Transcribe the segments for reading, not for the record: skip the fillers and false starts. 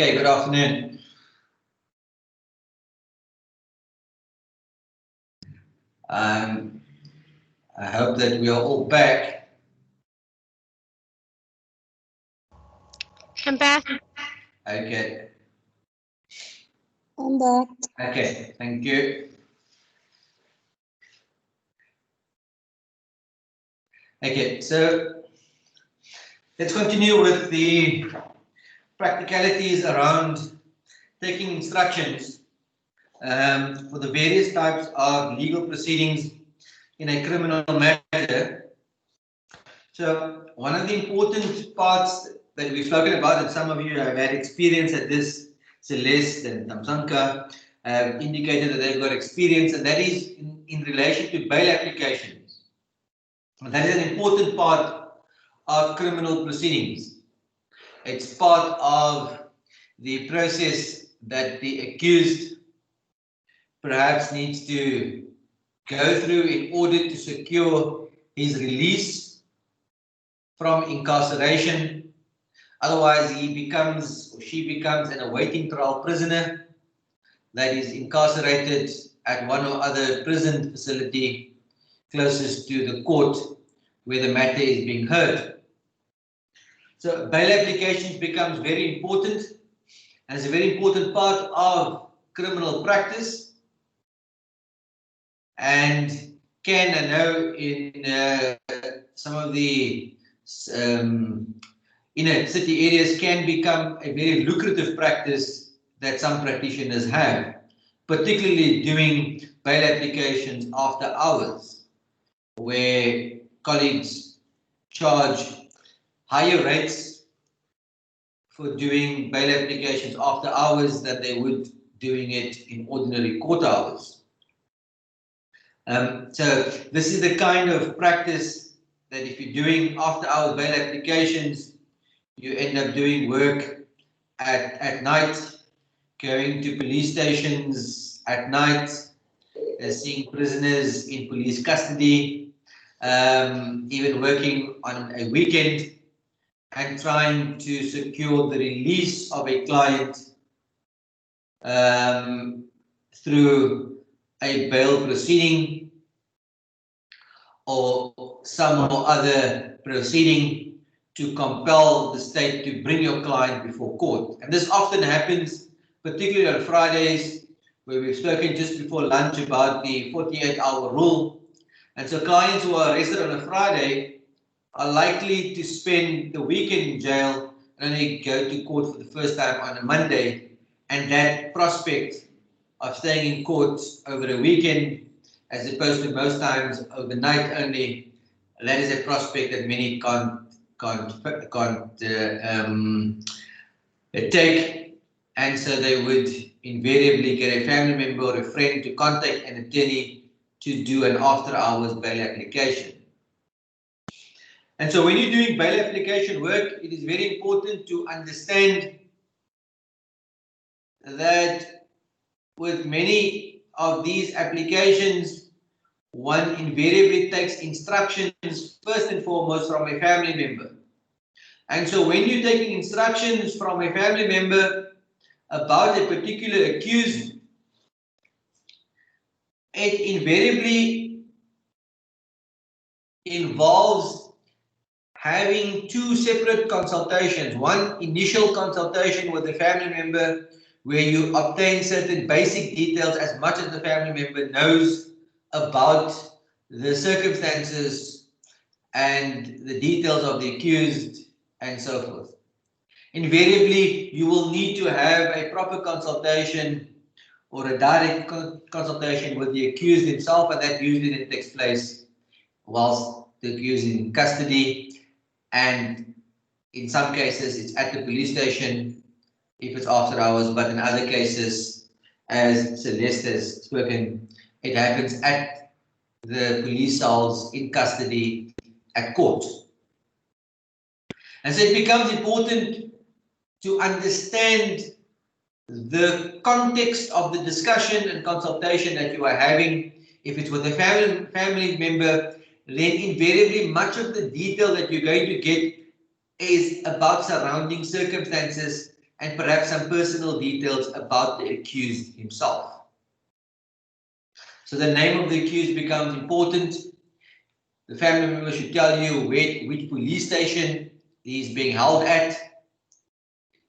Okay, good afternoon. I hope that we are all back. I'm back. Okay. I'm back. Okay, thank you. Okay, so let's continue with the practicalities around taking instructions for the various types of legal proceedings in a criminal matter. So one of the important parts that we've spoken about, and some of you have had experience at this, Celeste and Tamsanka have indicated that they've got experience, and that is in relation to bail applications. And that is an important part of criminal proceedings. It's part of the process that the accused perhaps needs to go through in order to secure his release from incarceration. Otherwise, he becomes or she becomes an awaiting trial prisoner that is incarcerated at one or other prison facility closest to the court where the matter is being heard. So bail applications becomes very important and is a very important part of criminal practice, and can, I know, in some of the inner city areas can become a very lucrative practice that some practitioners have, particularly doing bail applications after hours, where colleagues charge higher rates for doing bail applications after hours than they would doing it in ordinary court hours. So this is the kind of practice that if you're doing after hour bail applications, you end up doing work at night, going to police stations at night, seeing prisoners in police custody, even working on a weekend and trying to secure the release of a client through a bail proceeding or some or other proceeding to compel the state to bring your client before court. And this often happens, particularly on Fridays, where we've spoken just before lunch about the 48-hour rule. And so clients who are arrested on a Friday are likely to spend the weekend in jail and only go to court for the first time on a Monday. And that prospect of staying in court over a weekend, as opposed to most times overnight only, that is a prospect that many can't take, and so they would invariably get a family member or a friend to contact an attorney to do an after-hours bail application. And so when you're doing bail application work, it is very important to understand that with many of these applications, one invariably takes instructions first and foremost from a family member. And so when you're taking instructions from a family member about a particular accused, it invariably involves having two separate consultations. One initial consultation with the family member where you obtain certain basic details as much as the family member knows about the circumstances and the details of the accused and so forth. Invariably, you will need to have a proper consultation or a direct consultation with the accused himself, and that usually then takes place whilst the accused is in custody, and in some cases it's at the police station if it's after hours, but in other cases, as Celeste has spoken, it happens at the police cells in custody at court. And so it becomes important to understand the context of the discussion and consultation that you are having. If it's with a family member, then invariably much of the detail that you're going to get is about surrounding circumstances and perhaps some personal details about the accused himself. So the name of the accused becomes important. The family member should tell you which police station he is being held at.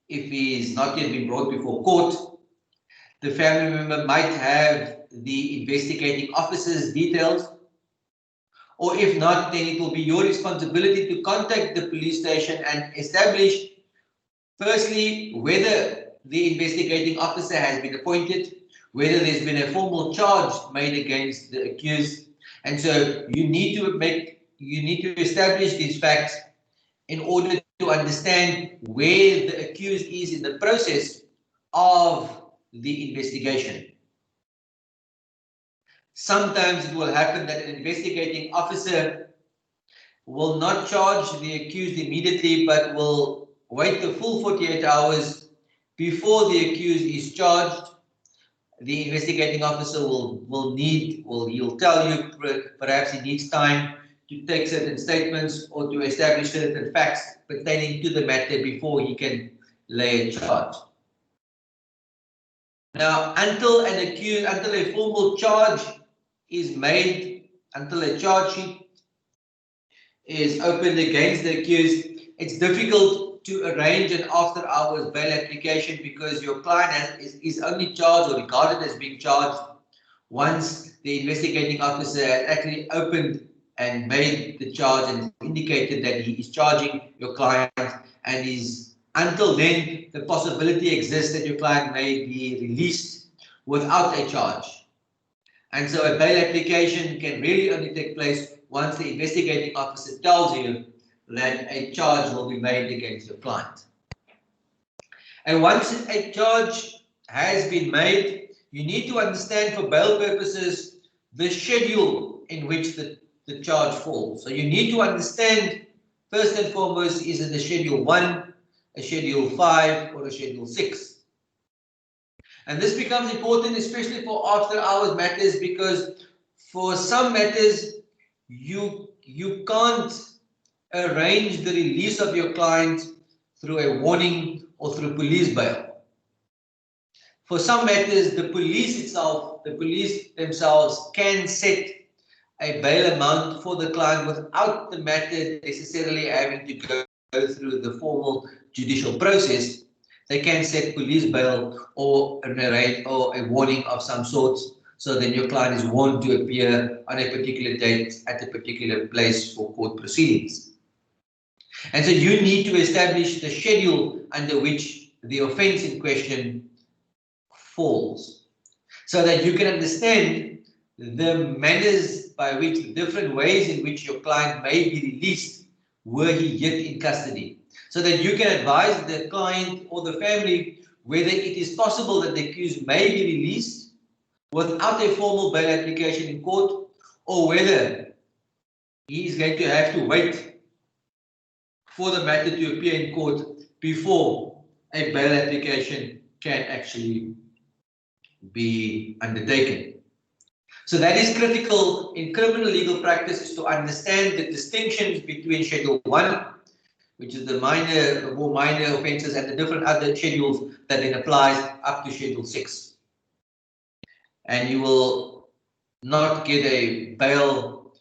If he is not yet been brought before court, the family member might have the investigating officer's details, or if not, then it will be your responsibility to contact the police station and establish, firstly, whether the investigating officer has been appointed, whether there's been a formal charge made against the accused, and so you need to establish these facts in order to understand where the accused is in the process of the investigation. Sometimes it will happen that an investigating officer will not charge the accused immediately, but will wait the full 48 hours before the accused is charged. The investigating officer he'll tell you perhaps he needs time to take certain statements or to establish certain facts pertaining to the matter before he can lay a charge. Now, until a formal charge is made, until a charge sheet is opened against the accused, it's difficult to arrange an after-hours bail application because your client is only charged or regarded as being charged once the investigating officer has actually opened and made the charge and indicated that he is charging your client, and until then the possibility exists that your client may be released without a charge. And so a bail application can really only take place once the investigating officer tells you that a charge will be made against your client. And once a charge has been made, you need to understand for bail purposes the schedule in which the charge falls. So you need to understand, first and foremost, is it a Schedule 1, a Schedule 5, or a Schedule 6? And this becomes important, especially for after-hours matters, because for some matters, you can't arrange the release of your client through a warning or through police bail. For some matters, the police themselves can set a bail amount for the client without the matter necessarily having to go through the formal judicial process. They can set police bail or a warning of some sort, so then your client is warned to appear on a particular date at a particular place for court proceedings. And so you need to establish the schedule under which the offence in question falls, so that you can understand the manners by which, the different ways in which your client may be released were he yet in custody, so that you can advise the client or the family whether it is possible that the accused may be released without a formal bail application in court, or whether he is going to have to wait for the matter to appear in court before a bail application can actually be undertaken. So that is critical in criminal legal practice, is to understand the distinctions between Schedule 1, which is the more minor offences, and the different other schedules that then applies up to Schedule 6. And you will not get a bail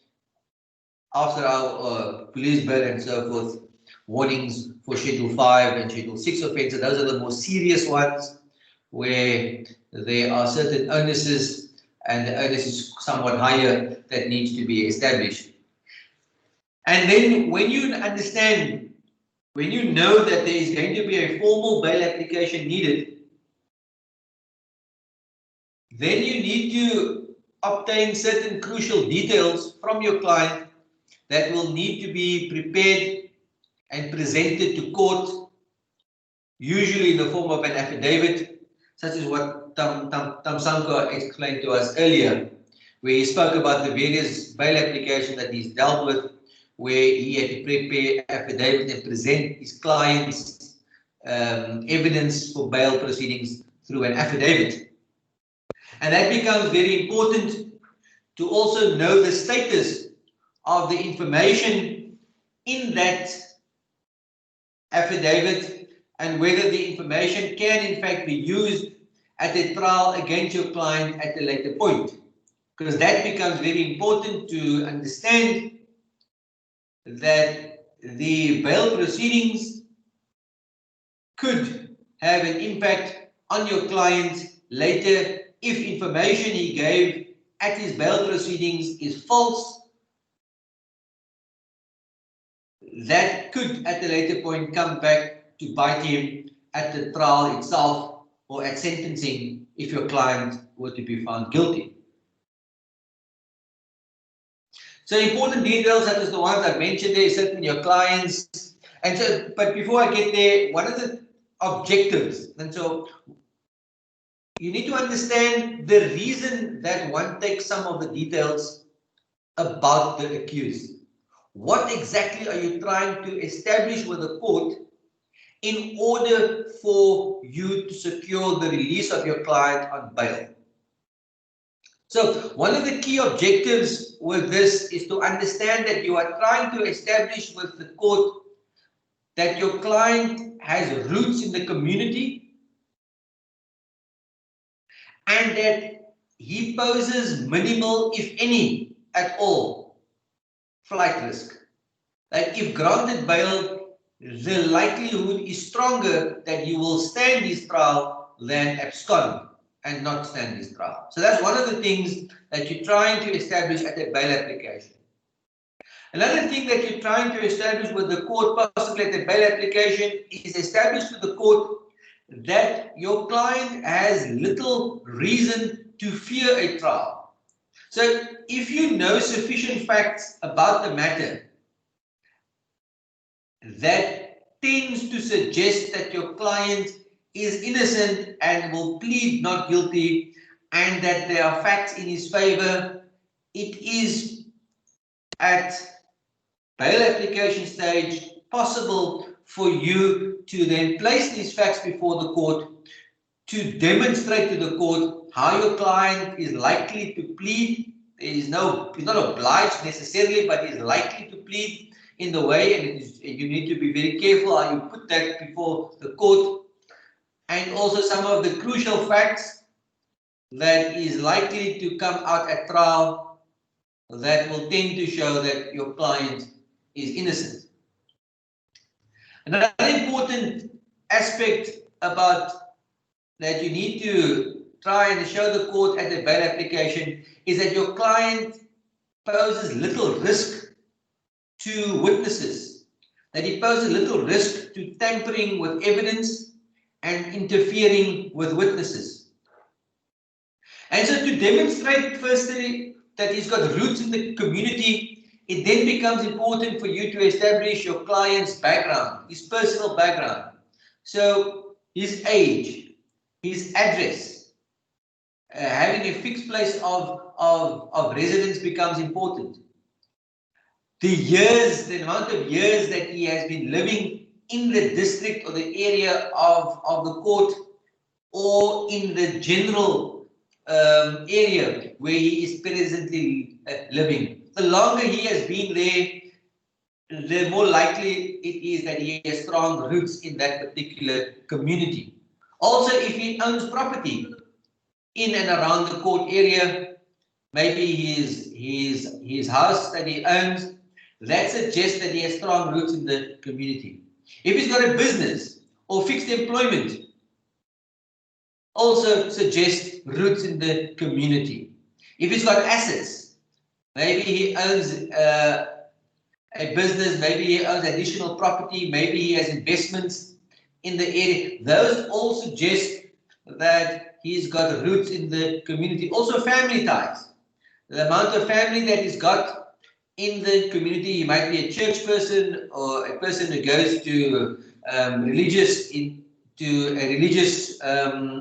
after our police bail and so forth, warnings for Schedule 5 and Schedule 6 offences. Those are the more serious ones, where there are certain onuses, and the onus is somewhat higher, that needs to be established. And then when you understand, when you know that there is going to be a formal bail application needed, then you need to obtain certain crucial details from your client that will need to be prepared and presented to court, usually in the form of an affidavit, such as what Thamsanqa explained to us earlier, where he spoke about the various bail applications that he's dealt with, where he had to prepare affidavit and present his client's evidence for bail proceedings through an affidavit. And that becomes very important to also know the status of the information in that affidavit and whether the information can in fact be used at a trial against your client at a later point. Because that becomes very important to understand that the bail proceedings could have an impact on your client later if information he gave at his bail proceedings is false. That could at a later point come back to bite him at the trial itself or at sentencing if your client were to be found guilty. So important details such as the ones I mentioned there, certainly your clients. And so, but before I get there, what are the objectives? And so you need to understand the reason that one takes some of the details about the accused. What exactly are you trying to establish with the court in order for you to secure the release of your client on bail? So one of the key objectives with this is to understand that you are trying to establish with the court that your client has roots in the community and that he poses minimal, if any, at all, flight risk. That if granted bail, the likelihood is stronger that you will stand his trial than abscond and not stand his trial. So that's one of the things that you're trying to establish at a bail application. Another thing that you're trying to establish with the court, possibly at the bail application, is establish to the court that your client has little reason to fear a trial. So if you know sufficient facts about the matter that tends to suggest that your client is innocent and will plead not guilty, and that there are facts in his favor, it is at bail application stage possible for you to then place these facts before the court to demonstrate to the court how your client is likely to plead. He's not obliged necessarily, but is likely to plead in the way, and you need to be very careful how you put that before the court. And also some of the crucial facts that is likely to come out at trial that will tend to show that your client is innocent. Another important aspect about that you need to try and show the court at the bail application is that your client poses little risk to witnesses, that he poses little risk to tampering with evidence and interfering with witnesses. And so to demonstrate firstly that he's got roots in the community, it then becomes important for you to establish your client's background, his personal background. So his age, his address, having a fixed place of residence becomes important. The years, the amount of years that he has been living in the district or the area of the court, or in the general area where he is presently living. The longer he has been there, the more likely it is that he has strong roots in that particular community. Also, if he owns property in and around the court area, maybe his house that he owns, that suggests that he has strong roots in the community. If he's got a business or fixed employment, also suggests roots in the community. If he's got assets, maybe he owns a business, maybe he owns additional property, maybe he has investments in the area, those all suggest that he's got roots in the community. Also family ties. The amount of family that he's got in the community, he might be a church person or a person who goes to a religious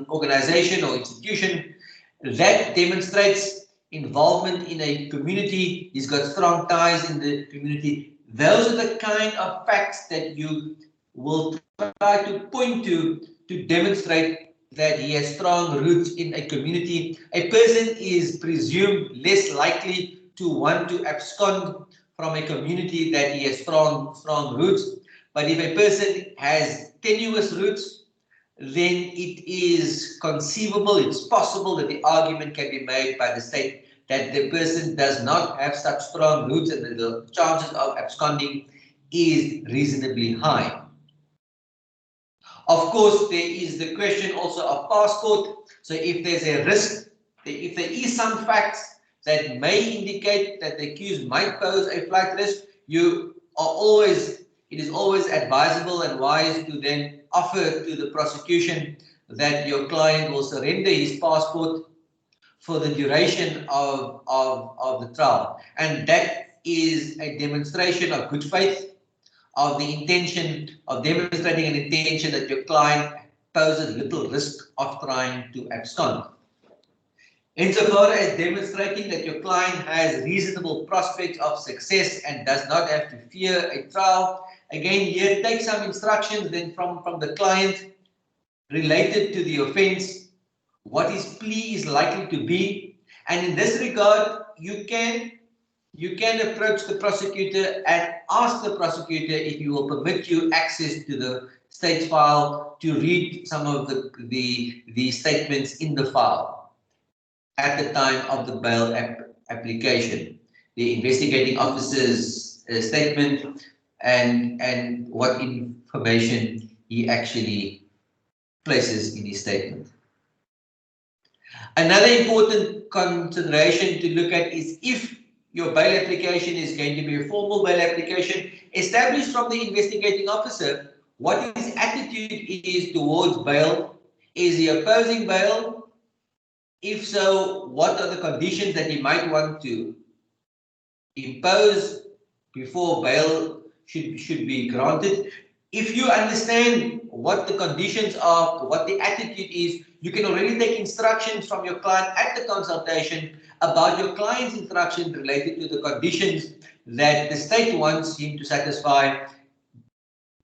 organization or institution. That demonstrates involvement in a community. He's got strong ties in the community. Those are the kind of facts that you will try to point to demonstrate that he has strong roots in a community. A person is presumed less likely to want to abscond from a community that he has strong roots. But if a person has tenuous routes, then it is conceivable, it's possible that the argument can be made by the state that the person does not have such strong roots and that the chances of absconding is reasonably high. Of course, there is the question also of passport. So if there's a risk, if there is some facts that may indicate that the accused might pose a flight risk, it is always advisable and wise to then offer to the prosecution that your client will surrender his passport for the duration of the trial. And that is a demonstration of good faith, of the intention of demonstrating an intention that your client poses little risk of trying to abscond. Insofar as demonstrating that your client has reasonable prospects of success and does not have to fear a trial, again here take some instructions then from the client related to the offence, what his plea is likely to be, and in this regard you can approach the prosecutor and ask the prosecutor if he will permit you access to the state's file to read some of the statements in the file at the time of the bail application, the investigating officer's statement and what information he actually places in his statement. Another important consideration to look at is if your bail application is going to be a formal bail application, establish from the investigating officer what his attitude is towards bail. Is he opposing bail? If so, what are the conditions that he might want to impose before bail should be granted? If you understand what the conditions are, what the attitude is, you can already take instructions from your client at the consultation about your client's instructions related to the conditions that the state wants him to satisfy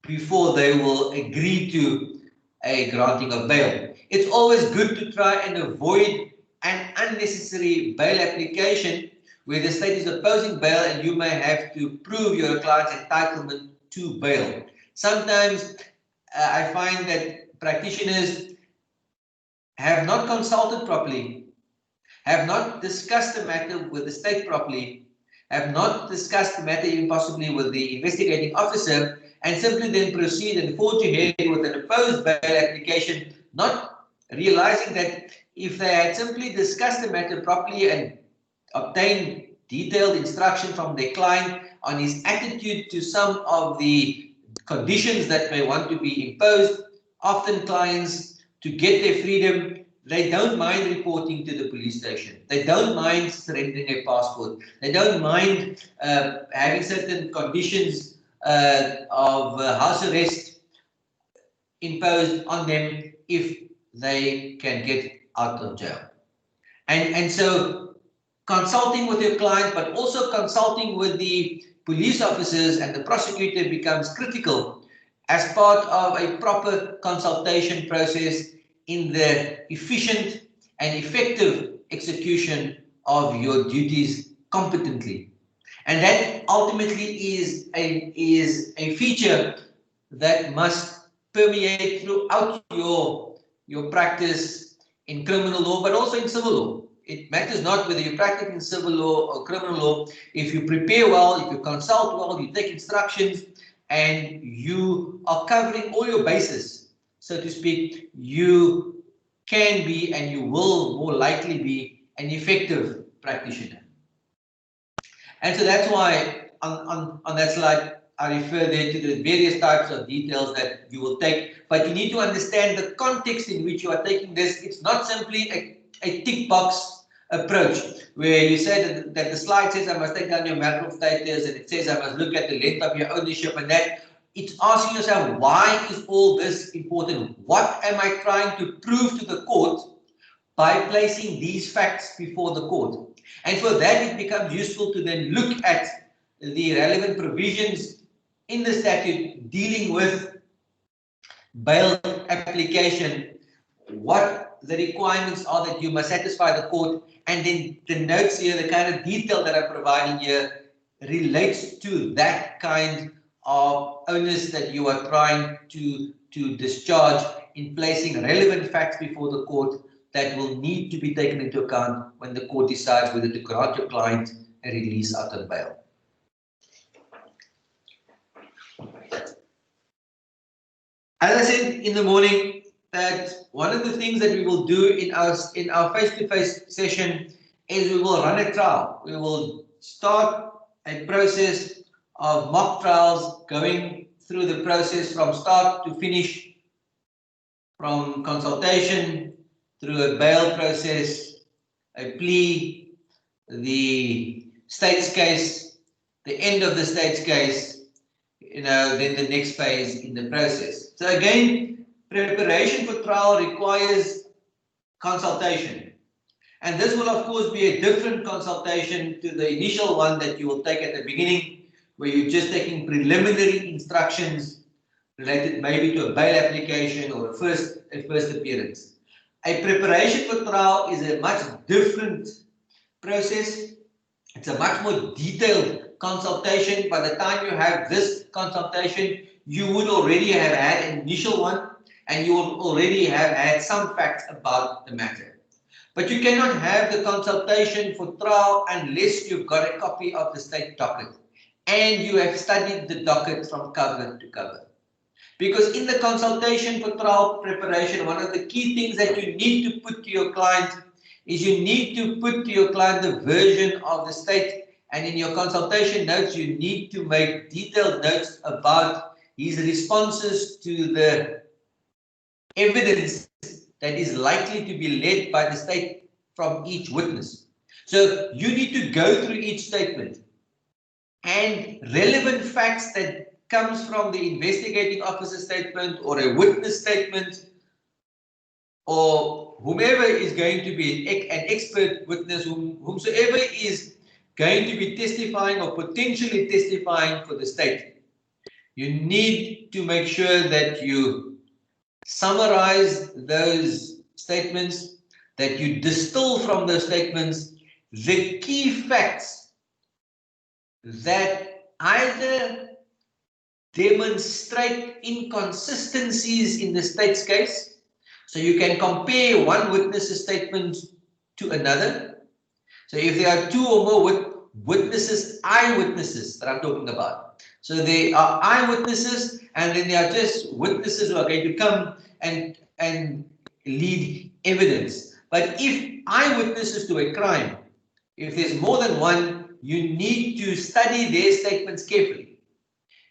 before they will agree to a granting of bail. It's always good to try and avoid an unnecessary bail application where the state is opposing bail and you may have to prove your client's entitlement to bail. Sometimes I find that practitioners have not consulted properly, have not discussed the matter with the state properly, have not discussed the matter even possibly with the investigating officer, and simply then proceed and forge ahead with an opposed bail application, not realizing that if they had simply discussed the matter properly and obtained detailed instruction from their client on his attitude to some of the conditions that may want to be imposed, often clients, to get their freedom, they don't mind reporting to the police station. They don't mind surrendering a passport. They don't mind having certain conditions of house arrest imposed on them if they can get out of jail. And so consulting with your client, but also consulting with the police officers and the prosecutor becomes critical as part of a proper consultation process in the efficient and effective execution of your duties competently. And that ultimately is a feature that must permeate throughout your practice in criminal law, but also in civil law. It matters not whether you practice in civil law or criminal law. If you prepare well, if you consult well, you take instructions, and you are covering all your bases, so to speak, you can be and you will more likely be an effective practitioner. And so that's why on that slide, I refer there to the various types of details that you will take, but you need to understand the context in which you are taking this. It's not simply a tick box approach where you say that the slide says I must take down your marital status and it says I must look at the length of your ownership and that. It's asking yourself, why is all this important? What am I trying to prove to the court by placing these facts before the court? And for that, it becomes useful to then look at the relevant provisions in the statute dealing with bail application, what the requirements are that you must satisfy the court, and then the notes here, the kind of detail that I'm providing here relates to that kind of onus that you are trying to to discharge in placing relevant facts before the court that will need to be taken into account when the court decides whether to grant your client a release out on bail. As I said in the morning, that one of the things that we will do in our face-to-face session is we will run a trial. We will start a process of mock trials, going through the process from start to finish, from consultation through a bail process, a plea, the state's case, the end of the state's case, then the next phase in the process. So again, preparation for trial requires consultation. And this will of course be a different consultation to the initial one that you will take at the beginning, where you're just taking preliminary instructions related maybe to a bail application or a first appearance. A preparation for trial is a much different process. It's a much more detailed consultation. By the time you have this consultation, you would already have had an initial one and you will already have had some facts about the matter. But you cannot have the consultation for trial unless you've got a copy of the state docket and you have studied the docket from cover to cover. Because in the consultation for trial preparation, one of the key things that you need to put to your client is you need to put to your client the version of the state, and in your consultation notes you need to make detailed notes about his responses to the evidence that is likely to be led by the state from each witness. So you need to go through each statement and relevant facts that comes from the investigating officer statement or a witness statement or whomever is going to be an expert witness, whomsoever is going to be testifying or potentially testifying for the state. You need to make sure that you summarize those statements, that you distill from those statements the key facts that either demonstrate inconsistencies in the state's case. So you can compare one witness's statement to another. So if there are two or more witnesses, eyewitnesses that I'm talking about. So there are eyewitnesses and then there are just witnesses who are going to come and lead evidence. But if eyewitnesses to a crime, if there's more than one, you need to study their statements carefully.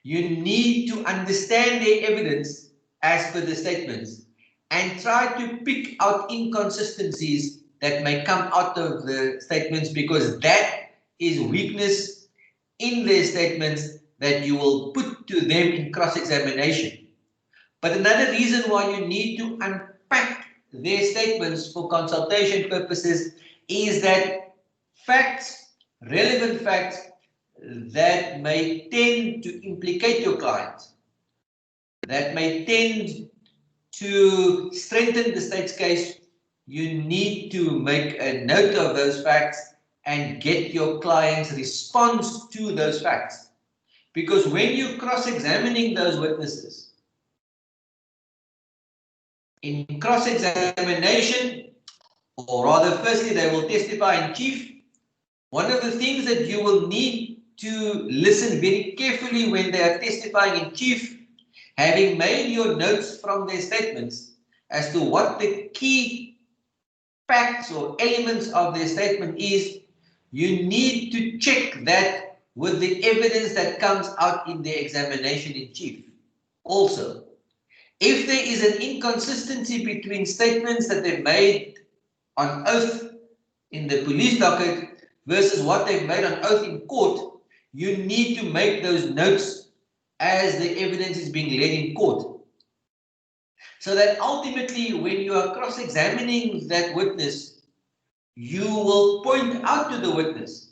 You need to understand their evidence as per the statements and try to pick out inconsistencies that may come out of the statements, because that is weakness in their statements that you will put to them in cross-examination. But another reason why you need to unpack their statements for consultation purposes is that facts, relevant facts, that may tend to implicate your client, that may tend to strengthen the state's case, you need to make a note of those facts and get your client's response to those facts. Because when you're cross-examining those witnesses, in cross-examination, or rather firstly they will testify in chief, one of the things that you will need to listen very carefully when they are testifying in chief, having made your notes from their statements as to what the key facts or elements of their statement is, you need to check that with the evidence that comes out in their examination in chief. Also, if there is an inconsistency between statements that they made on oath in the police docket versus what they've made on oath in court, you need to make those notes as the evidence is being led in court. So that ultimately, when you are cross-examining that witness, you will point out to the witness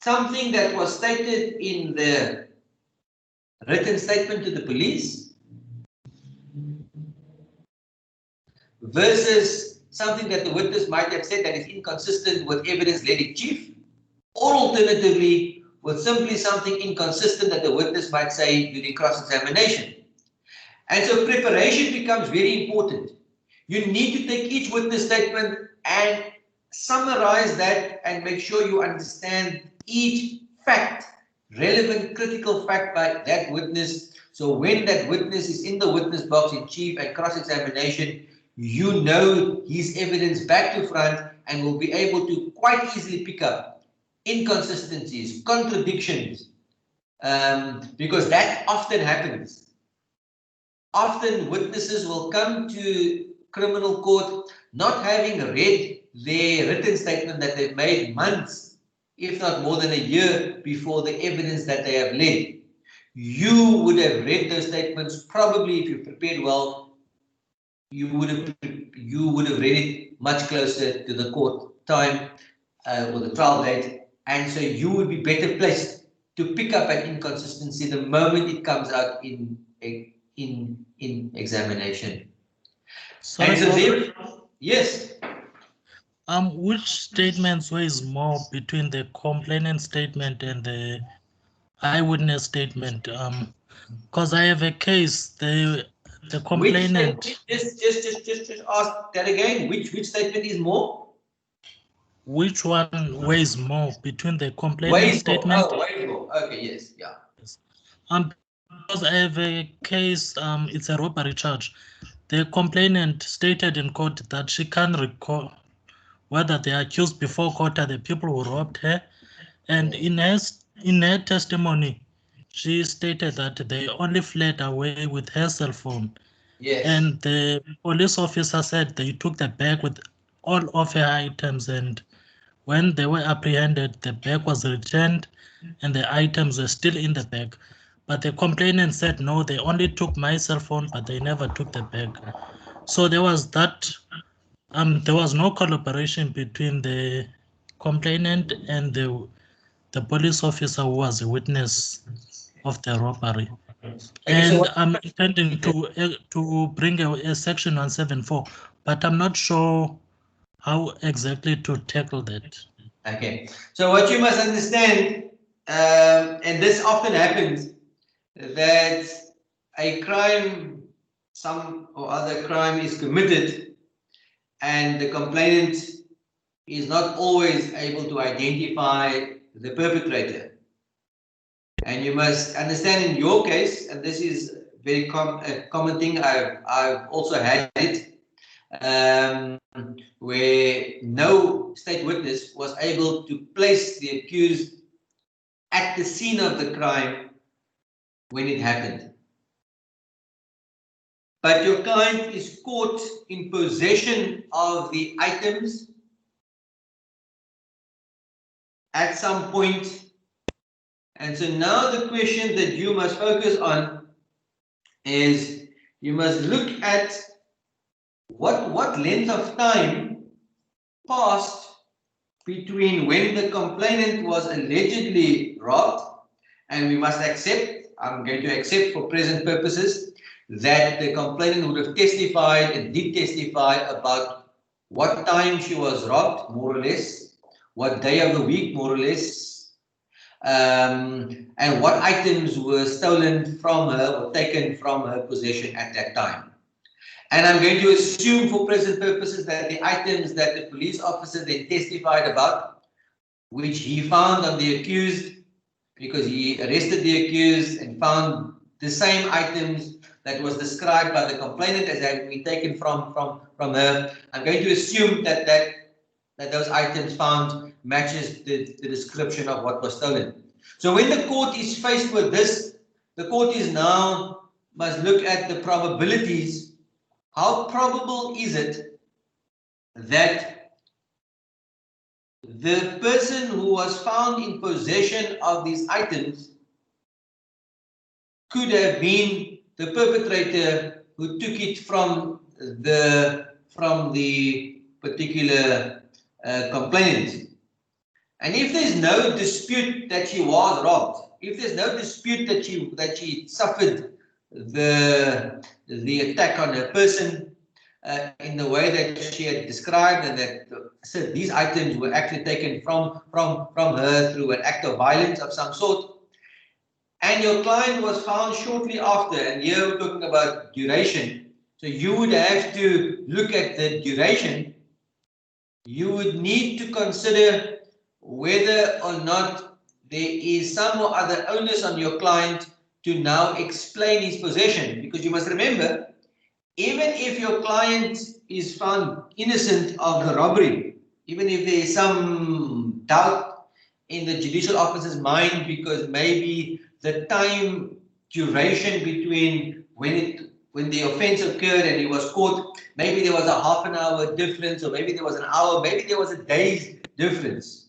something that was stated in the written statement to the police versus something that the witness might have said that is inconsistent with evidence led in chief, or alternatively, with simply something inconsistent that the witness might say during cross-examination. And so preparation becomes very important. You need to take each witness statement and summarize that and make sure you understand each fact, relevant, critical fact by that witness. So when that witness is in the witness box in chief and cross-examination, you know his evidence back to front and will be able to quite easily pick up inconsistencies, contradictions, because that often happens. Often witnesses will come to criminal court not having read their written statement that they've made months, if not more than a year before the evidence that they have led. You would have read those statements probably if you prepared well. You would have read it much closer to the court time or the trial date, and so you would be better placed to pick up an inconsistency the moment it comes out in examination. Sorry, and so there, yes. Which statements weighs more between the complainant statement and the eyewitness statement? Because I have a case, the complainant. Just ask that again. Which statement is more? Which one weighs more between the complainant Weighs more. statement? Oh, weighs more. Okay, yes, yeah. Because I have a case, it's a robbery charge. The complainant stated in court that she can't recall whether the accused before court are the people who robbed her, and in her testimony, she stated that they only fled away with her cell phone. Yes. And the police officer said they took the bag with all of her items, and when they were apprehended, the bag was returned and the items were still in the bag. But the complainant said, no, they only took my cell phone, but they never took the bag. So there was that, there was no collaboration between the complainant and the police officer who was a witness of the robbery. Okay, And so I'm intending to bring a section 174, but I'm not sure how exactly to tackle that. okay, so what you must understand, and this often happens, that a crime, some or other crime is committed, and the complainant is not always able to identify the perpetrator. And you must understand in your case, and this is a very common thing, I've also had it, where no state witness was able to place the accused at the scene of the crime when it happened. But your client is caught in possession of the items at some point. And so now the question that you must focus on is you must look at what length of time passed between when the complainant was allegedly robbed, and we must accept, I'm going to accept for present purposes, that the complainant would have testified and did testify about what time she was robbed, more or less, what day of the week, more or less, and what items were stolen from her or taken from her possession at that time. And I'm going to assume for present purposes that the items that the police officer then testified about, which he found on the accused, because he arrested the accused and found the same items that was described by the complainant as having been taken from her. I'm going to assume that those items found matches the description of what was stolen. So when the court is faced with this, the court is now must look at the probabilities. How probable is it that the person who was found in possession of these items could have been the perpetrator who took it from the particular complainant? And if there's no dispute that she was robbed, if there's no dispute that she suffered the attack on her person in the way that she had described, and that so these items were actually taken from her through an act of violence of some sort. And your client was found shortly after, and here we're talking about duration. So you would have to look at the duration. You would need to consider whether or not there is some or other onus on your client to now explain his possession. Because you must remember, even if your client is found innocent of the robbery, even if there is some doubt in the judicial officer's mind because maybe the time duration between when the offence occurred and he was caught, maybe there was a half an hour difference, or maybe there was an hour, maybe there was a day's difference.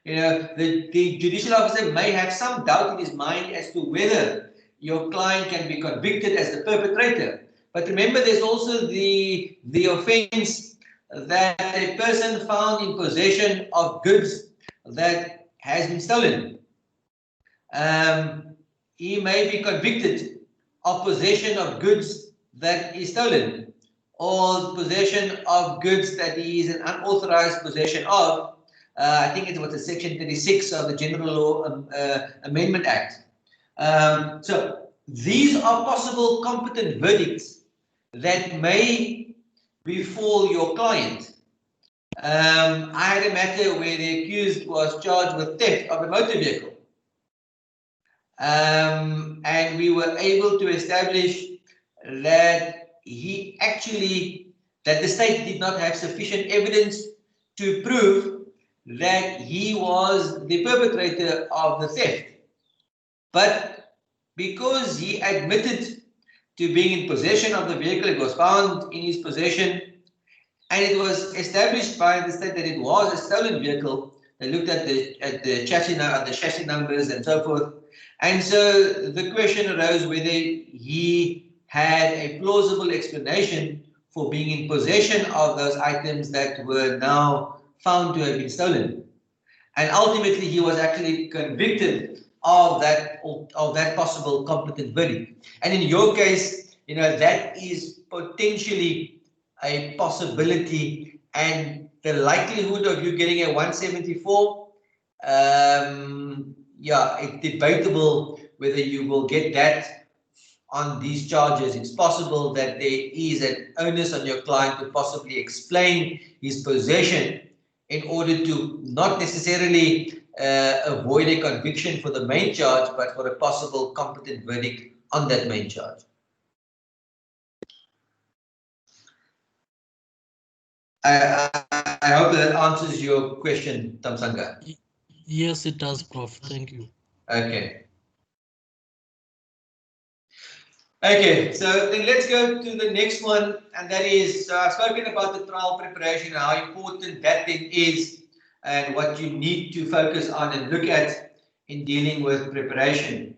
You know, the judicial officer may have some doubt in his mind as to whether your client can be convicted as the perpetrator. But remember, there's also the offence that a person found in possession of goods that has been stolen. He may be convicted of possession of goods that is stolen, or possession of goods that he is an unauthorized possession of. I think it was the Section 36 of the General Law Amendment Act. So these are possible competent verdicts that may befall your client. I had a matter where the accused was charged with theft of a motor vehicle. And we were able to establish that that the state did not have sufficient evidence to prove that he was the perpetrator of the theft. But because he admitted to being in possession of the vehicle, it was found in his possession, and it was established by the state that it was a stolen vehicle. They looked at the chassis numbers and so forth. And so the question arose whether he had a plausible explanation for being in possession of those items that were now found to have been stolen. And ultimately, he was actually convicted of that possible competent verdict. And in your case, you know, that is potentially a possibility, and the likelihood of you getting a 174, yeah, it's debatable whether you will get that on these charges. It's possible that there is an onus on your client to possibly explain his possession in order to not necessarily avoid a conviction for the main charge, but for a possible competent verdict on that main charge. I hope that answers your question, Thamsanqa. Yes, it does, Prof. Thank you. Okay. Okay, so then let's go to the next one, and that is, I've spoken about the trial preparation, how important that thing is, and what you need to focus on and look at in dealing with preparation.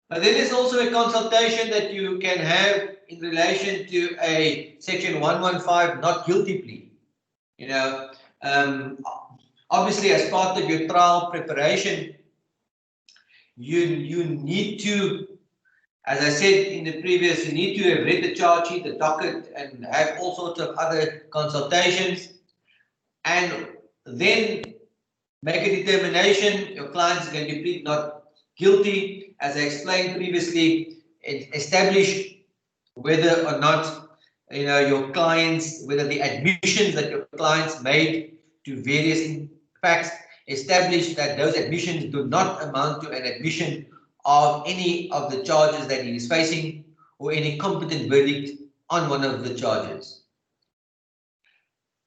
But then there's also a consultation that you can have in relation to a Section 115 not guilty plea. You know, obviously as part of your trial preparation, you need to, as I said in the previous, you need to have read the charge sheet, the docket, and have all sorts of other consultations, and then make a determination. Your client is going to plead not guilty. As I explained previously, establish whether or not, you know, your clients, whether the admissions that your clients made to various facts, establish that those admissions do not amount to an admission of any of the charges that he is facing, or any competent verdict on one of the charges.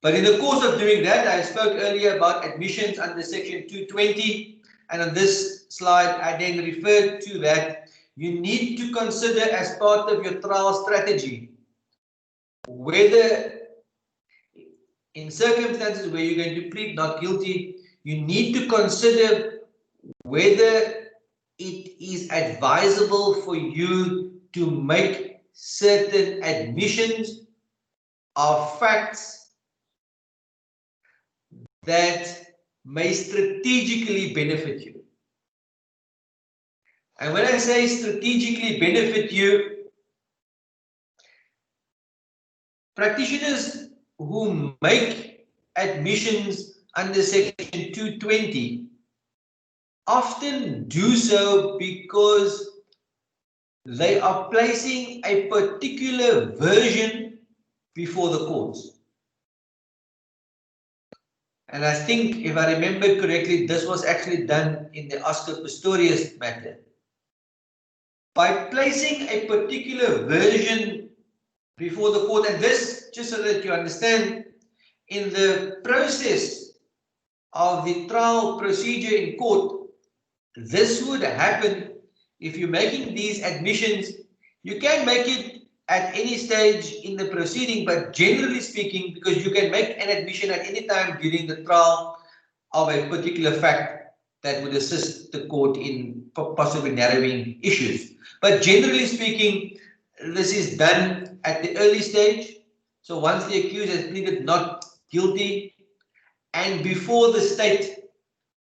But in the course of doing that, I spoke earlier about admissions under Section 220, and on this slide I then referred to that you need to consider as part of your trial strategy whether in circumstances where you're going to plead not guilty, you need to consider whether it is advisable for you to make certain admissions of facts that may strategically benefit you. And when I say strategically benefit you, practitioners who make admissions under section 220 often do so because they are placing a particular version before the courts. And I think, if I remember correctly, this was actually done in the Oscar Pistorius matter. By placing a particular version before the court, and this, just so that you understand, in the process of the trial procedure in court, this would happen if you're making these admissions. You can make it at any stage in the proceeding, but generally speaking, because you can make an admission at any time during the trial of a particular fact that would assist the court in possibly narrowing issues. But generally speaking, this is done at the early stage. So once the accused has pleaded not guilty and before the state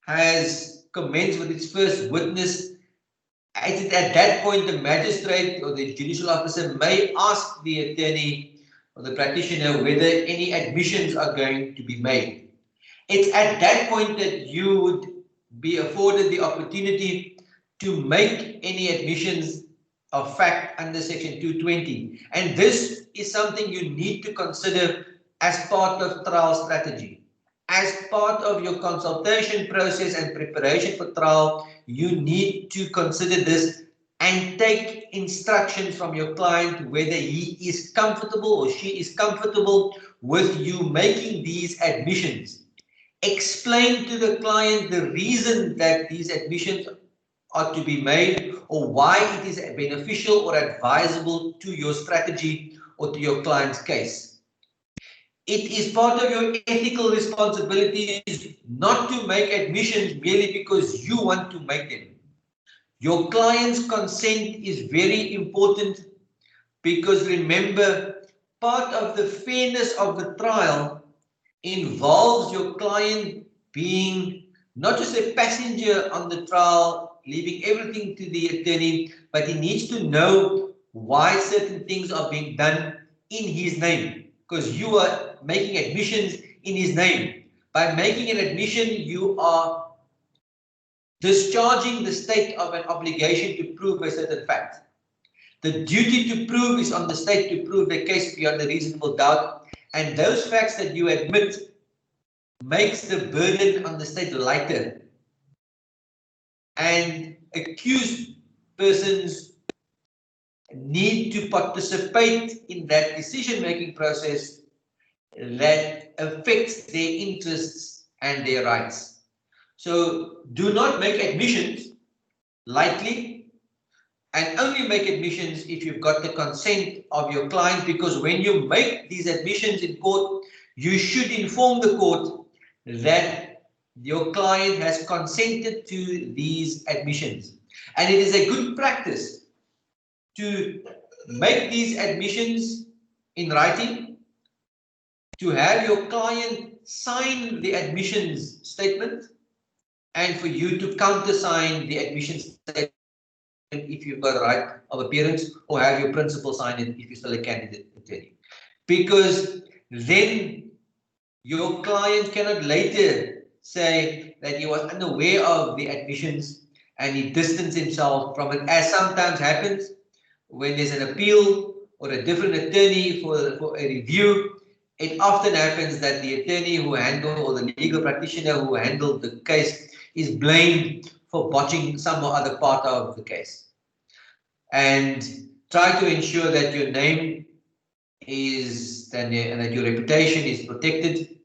has commenced with its first witness, at that point the magistrate or the judicial officer may ask the attorney or the practitioner whether any admissions are going to be made. It's at that point that you would be afforded the opportunity to make any admissions of fact under section 220. And this is something you need to consider as part of trial strategy. As part of your consultation process and preparation for trial, you need to consider this and take instructions from your client whether he is comfortable or she is comfortable with you making these admissions. Explain to the client the reason that these admissions are to be made or why it is beneficial or advisable to your strategy or to your client's case. It is part of your ethical responsibilities not to make admissions merely because you want to make them. Your client's consent is very important because remember, part of the fairness of the trial involves your client being not just a passenger on the trial, leaving everything to the attorney, but he needs to know why certain things are being done in his name, because you are making admissions in his name. By making an admission, you are discharging the state of an obligation to prove a certain fact. The duty to prove is on the state to prove the case beyond a reasonable doubt, and those facts that you admit makes the burden on the state lighter, and accused persons need to participate in that decision-making process that affects their interests and their rights. So do not make admissions lightly, and only make admissions if you've got the consent of your client, because when you make these admissions in court, you should inform the court that your client has consented to these admissions. And it is a good practice to make these admissions in writing, to have your client sign the admissions statement, and for you to countersign the admissions statement if you've got a right of appearance, or have your principal sign it if you're still a candidate attorney. Because then your client cannot later say that he was unaware of the admissions and he distanced himself from it, as sometimes happens when there's an appeal or a different attorney for a review. It often happens that the attorney who handled, or the legal practitioner who handled the case, is blamed for botching some or other part of the case. And try to ensure that your name is, and that your reputation is protected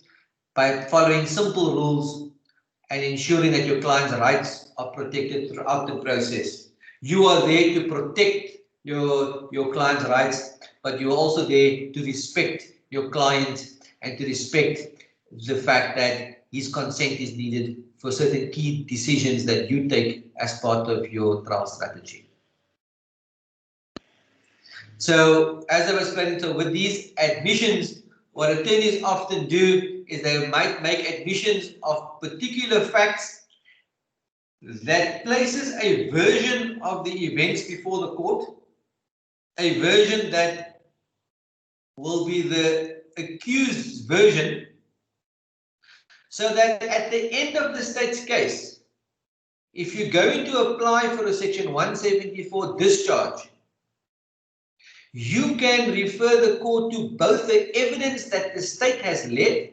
by following simple rules and ensuring that your client's rights are protected throughout the process. You are there to protect your client's rights, but you're also there to respect your client and to respect the fact that his consent is needed for certain key decisions that you take as part of your trial strategy. So, as I was explaining, so with these admissions, what attorneys often do is they might make admissions of particular facts that places a version of the events before the court, a version that will be the accused's version, So that at the end of the state's case, if you're going to apply for a Section 174 discharge, you can refer the court to both the evidence that the state has led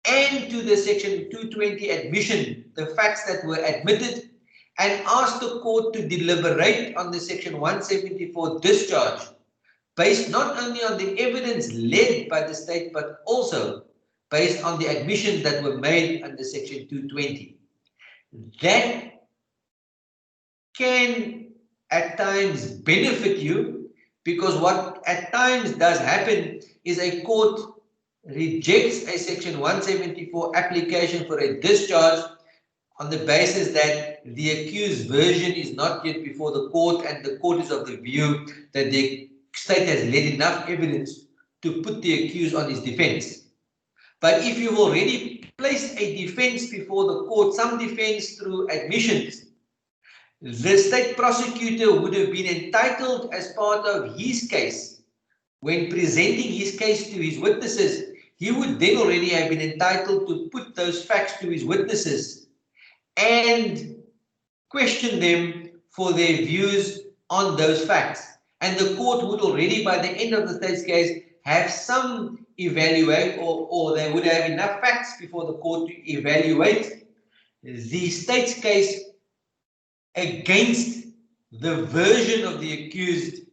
and to the Section 220 admission, the facts that were admitted, and ask the court to deliberate on the Section 174 discharge based not only on the evidence led by the state, but also based on the admissions that were made under Section 220. That can at times benefit you, because what at times does happen is a court rejects a Section 174 application for a discharge on the basis that the accused version is not yet before the court, and the court is of the view that the state has led enough evidence to put the accused on his defense. But if you've already placed a defense before the court, some defense through admissions, the state prosecutor would have been entitled, as part of his case, when presenting his case to his witnesses, he would then already have been entitled to put those facts to his witnesses and question them for their views on those facts. And the court would already, by the end of the state's case, have some evaluate, or they would have enough facts before the court to evaluate the state's case against the version of the accused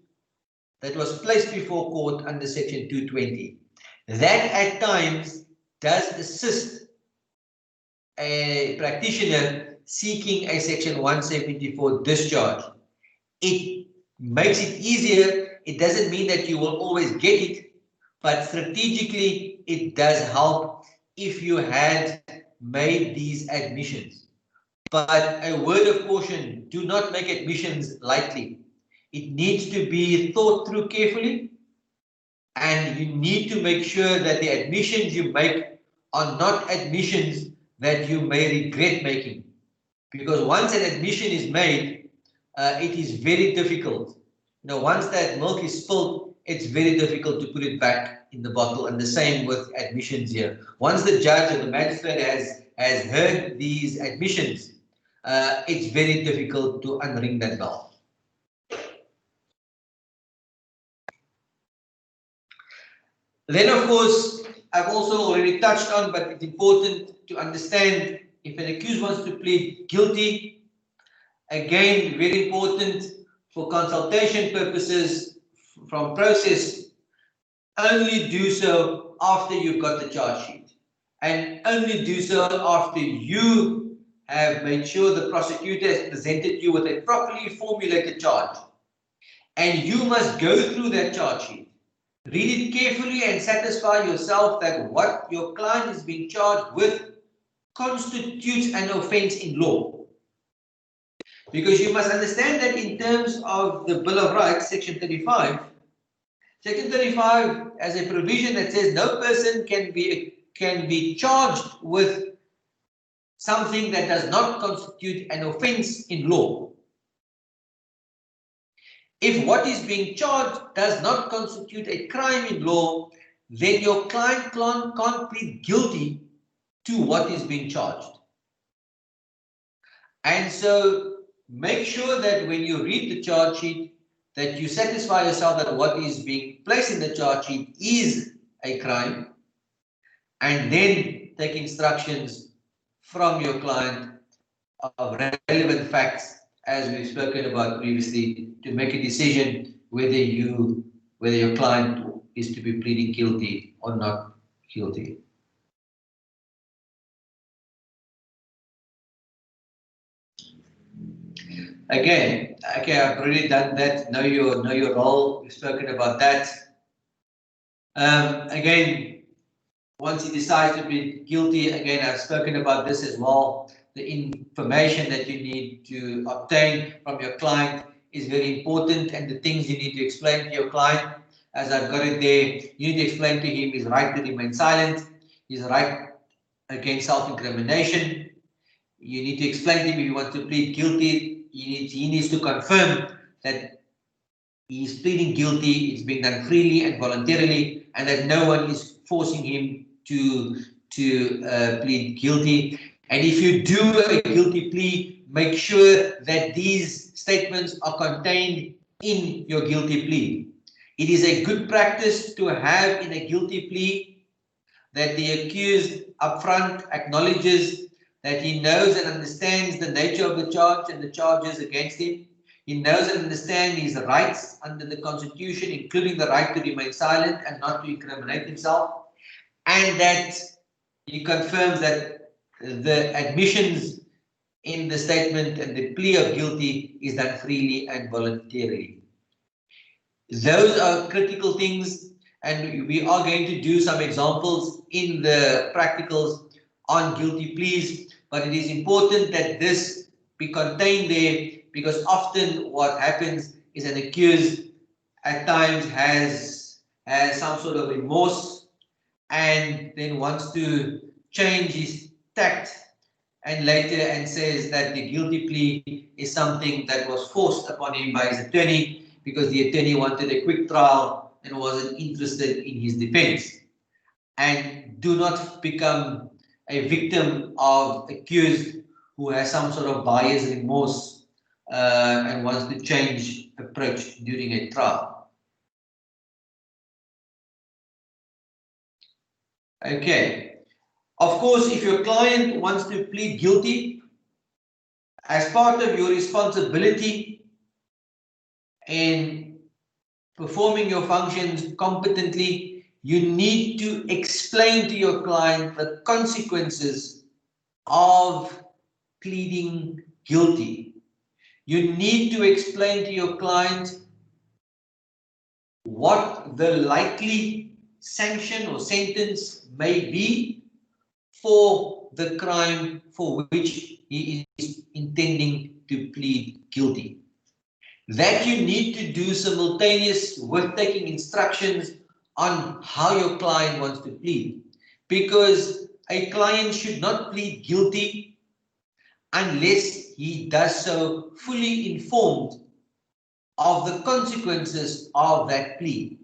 that was placed before court under Section 220. That at times does assist a practitioner seeking a Section 174 discharge. It makes it easier. It doesn't mean that you will always get it, but strategically it does help if you had made these admissions. But a word of caution, do not make admissions lightly. It needs to be thought through carefully, and you need to make sure that the admissions you make are not admissions that you may regret making. Because once an admission is made, it is very difficult. Once that milk is spilled, it's very difficult to put it back in the bottle, and the same with admissions here. Once the judge or the magistrate has heard these admissions, it's very difficult to unring that bell. Then, of course, I've also already touched on, but it's important to understand, if an accused wants to plead guilty, again, very important for consultation purposes from process, only do so after you've got the charge sheet, and only do so after you have made sure the prosecutor has presented you with a properly formulated charge. And you must go through that charge sheet. Read it carefully and satisfy yourself that what your client is being charged with constitutes an offence in law. Because you must understand that in terms of the Bill of Rights, Section 35, Section 35 has a provision that says no person can be charged with something that does not constitute an offence in law. If what is being charged does not constitute a crime in law, then your client can't plead guilty to what is being charged. And so make sure that when you read the charge sheet, that you satisfy yourself that what is being placed in the charge sheet is a crime, and then take instructions from your client of relevant facts, as we've spoken about previously, to make a decision whether your client is to be pleading guilty or not guilty. Again, okay, I've already done that. Know your role. We've spoken about that. Again, once he decides to be guilty, again, I've spoken about this as well. The information that you need to obtain from your client is very important, and the things you need to explain to your client, as I've got it there, you need to explain to him his right to remain silent, his right against self-incrimination. You need to explain to him if he wants to plead guilty, he needs to confirm that he's pleading guilty, it's being done freely and voluntarily, and that no one is forcing him to to plead guilty. And if you do a guilty plea, make sure that these statements are contained in your guilty plea. It is a good practice to have in a guilty plea that the accused upfront acknowledges that he knows and understands the nature of the charge and the charges against him. He knows and understands his rights under the Constitution, including the right to remain silent and not to incriminate himself, and that he confirms that the admissions in the statement and the plea of guilty is done freely and voluntarily. Those are critical things, and we are going to do some examples in the practicals on guilty pleas, but it is important that this be contained there, because often what happens is an accused at times has some sort of remorse and then wants to change his tact and later and says that the guilty plea is something that was forced upon him by his attorney because the attorney wanted a quick trial and wasn't interested in his defense. And do not become a victim of accused who has some sort of bias, remorse, and wants to change approach during a trial. Okay. Of course, if your client wants to plead guilty, as part of your responsibility in performing your functions competently, you need to explain to your client the consequences of pleading guilty. You need to explain to your client what the likely sanction or sentence may be for the crime for which he is intending to plead guilty. That you need to do simultaneous with taking instructions on how your client wants to plead, because a client should not plead guilty unless he does so fully informed of the consequences of that plea.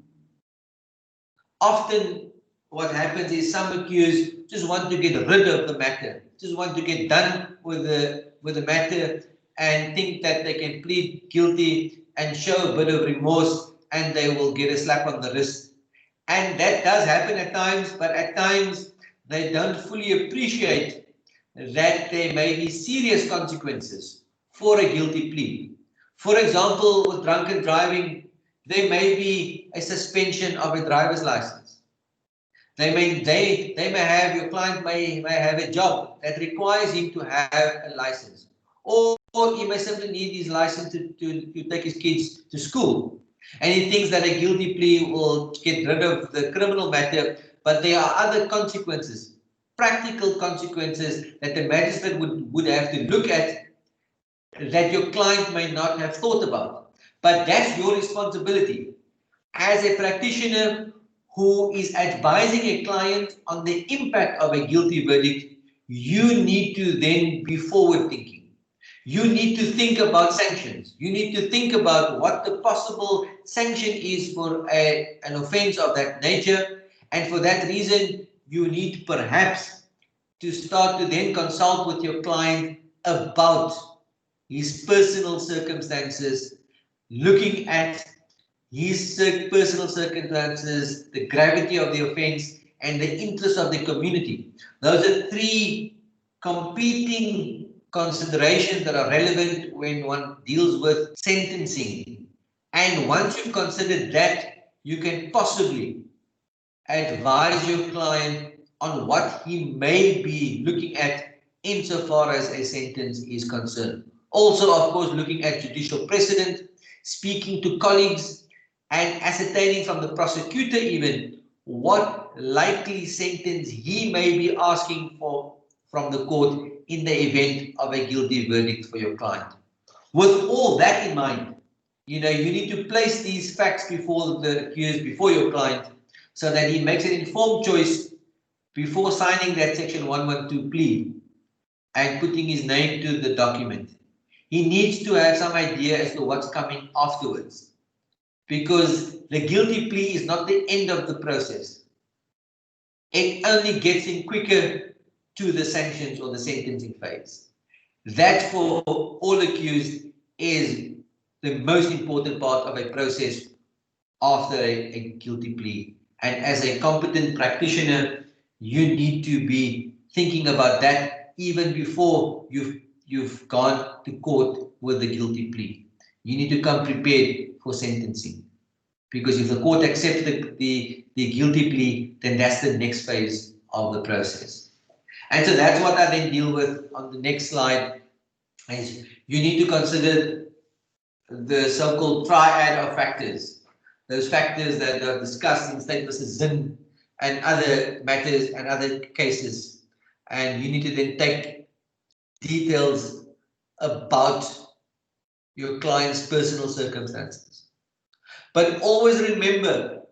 Often what happens is some accused just want to get rid of the matter, just want to get done with the matter and think that they can plead guilty and show a bit of remorse and they will get a slap on the wrist. And that does happen at times, but at times they don't fully appreciate that there may be serious consequences for a guilty plea. For example, with drunken driving, there may be a suspension of a driver's license. They may have, your client may have a job that requires him to have a license. Or he may simply need his license to take his kids to school. And he thinks that a guilty plea will get rid of the criminal matter, but there are other consequences, practical consequences that the magistrate would have to look at that your client may not have thought about. But that's your responsibility. As a practitioner who is advising a client on the impact of a guilty verdict, you need to then be forward thinking. You need to think about sanctions. You need to think about what the possible sanction is for an offense of that nature. And for that reason, you need perhaps to start to then consult with your client about his personal circumstances, looking at his personal circumstances, the gravity of the offense, and the interest of the community. Those are three competing considerations that are relevant when one deals with sentencing. And once you've considered that, you can possibly advise your client on what he may be looking at insofar as a sentence is concerned. Also, of course, looking at judicial precedent, speaking to colleagues, and ascertaining from the prosecutor even what likely sentence he may be asking for from the court in the event of a guilty verdict for your client. With all that in mind, you need to place these facts before the accused, before your client, so that he makes an informed choice before signing that Section 112 plea and putting his name to the document. He needs to have some idea as to what's coming afterwards, because the guilty plea is not the end of the process. it only gets in quicker to the sanctions or the sentencing phase. That for all accused is the most important part of a process after a guilty plea. And as a competent practitioner, you need to be thinking about that even before you've gone to court with the guilty plea. You need to come prepared for sentencing. Because if the court accepts the guilty plea, then that's the next phase of the process. And so that's what I then deal with on the next slide. Is you need to consider the so-called triad of factors. Those factors that are discussed in State versus Zinn and other matters and other cases. And you need to then take details about your client's personal circumstances. But always remember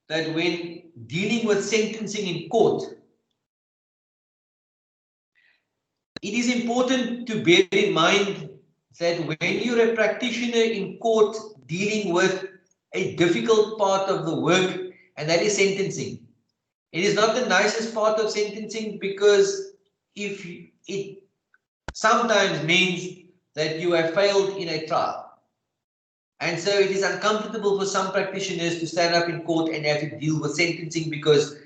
that when dealing with sentencing in court, it is important to bear in mind that when you're a practitioner in court dealing with a difficult part of the work, and that is sentencing. It is not the nicest part of sentencing because if it sometimes means that you have failed in a trial. And so it is uncomfortable for some practitioners to stand up in court and have to deal with sentencing because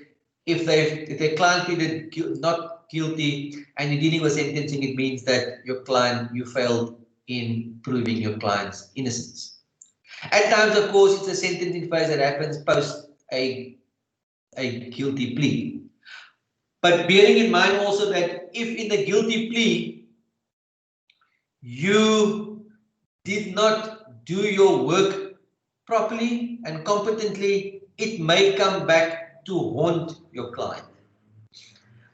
if their client pleaded not guilty and you're dealing with sentencing, it means that you failed in proving your client's innocence. At times, of course, it's a sentencing phase that happens post a guilty plea. But bearing in mind also that if in the guilty plea you did not do your work properly and competently, it may come back to haunt your client.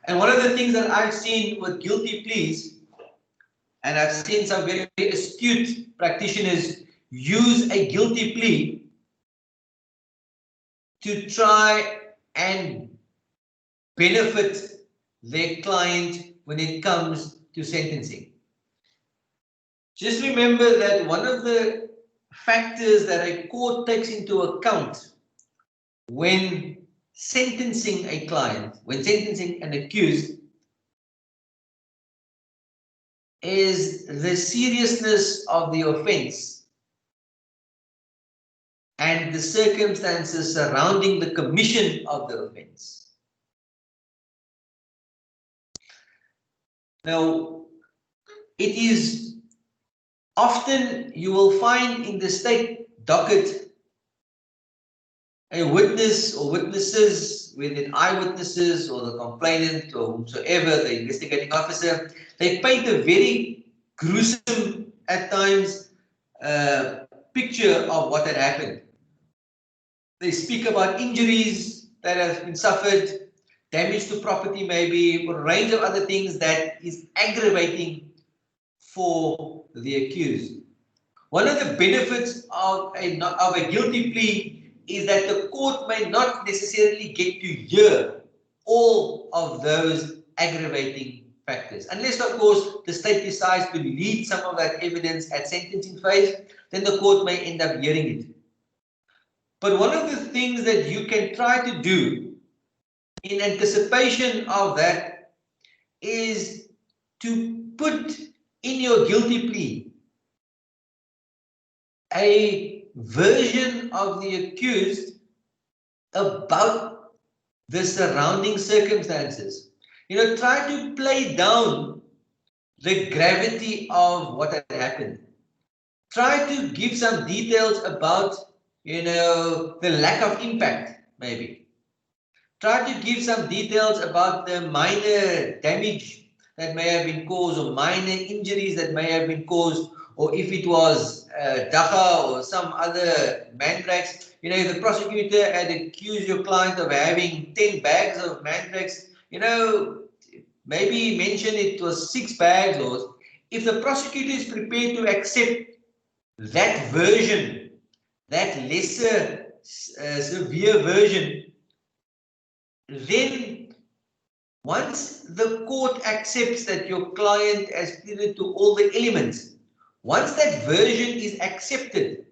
And one of the things that I've seen with guilty pleas, and I've seen some very astute practitioners use a guilty plea to try and benefit their client when it comes to sentencing. Just remember that one of the factors that a court takes into account when sentencing a client, when sentencing an accused, is the seriousness of the offense and the circumstances surrounding the commission of the offense. Now, it is often you will find in the state docket a witness or witnesses, whether it's eyewitnesses or the complainant or whomsoever, the investigating officer, they paint a very gruesome, at times, picture of what had happened. They speak about injuries that have been suffered, damage to property maybe, or a range of other things that is aggravating for the accused. One of the benefits of a guilty plea is that the court may not necessarily get to hear all of those aggravating factors. Unless, of course, the state decides to lead some of that evidence at sentencing phase, then the court may end up hearing it. But one of the things that you can try to do in anticipation of that is to put in your guilty plea a version of the accused about the surrounding circumstances. Try to play down the gravity of what had happened. Try to give some details about, the lack of impact, maybe. Try to give some details about the minor damage that may have been caused or minor injuries that may have been caused, or if it was dagga or some other mandrax. If the prosecutor had accused your client of having 10 bags of mandrax, maybe mention it was 6 bags, or if the prosecutor is prepared to accept that version, that lesser severe version, then once the court accepts that your client has pleaded to all the elements, once that version is accepted,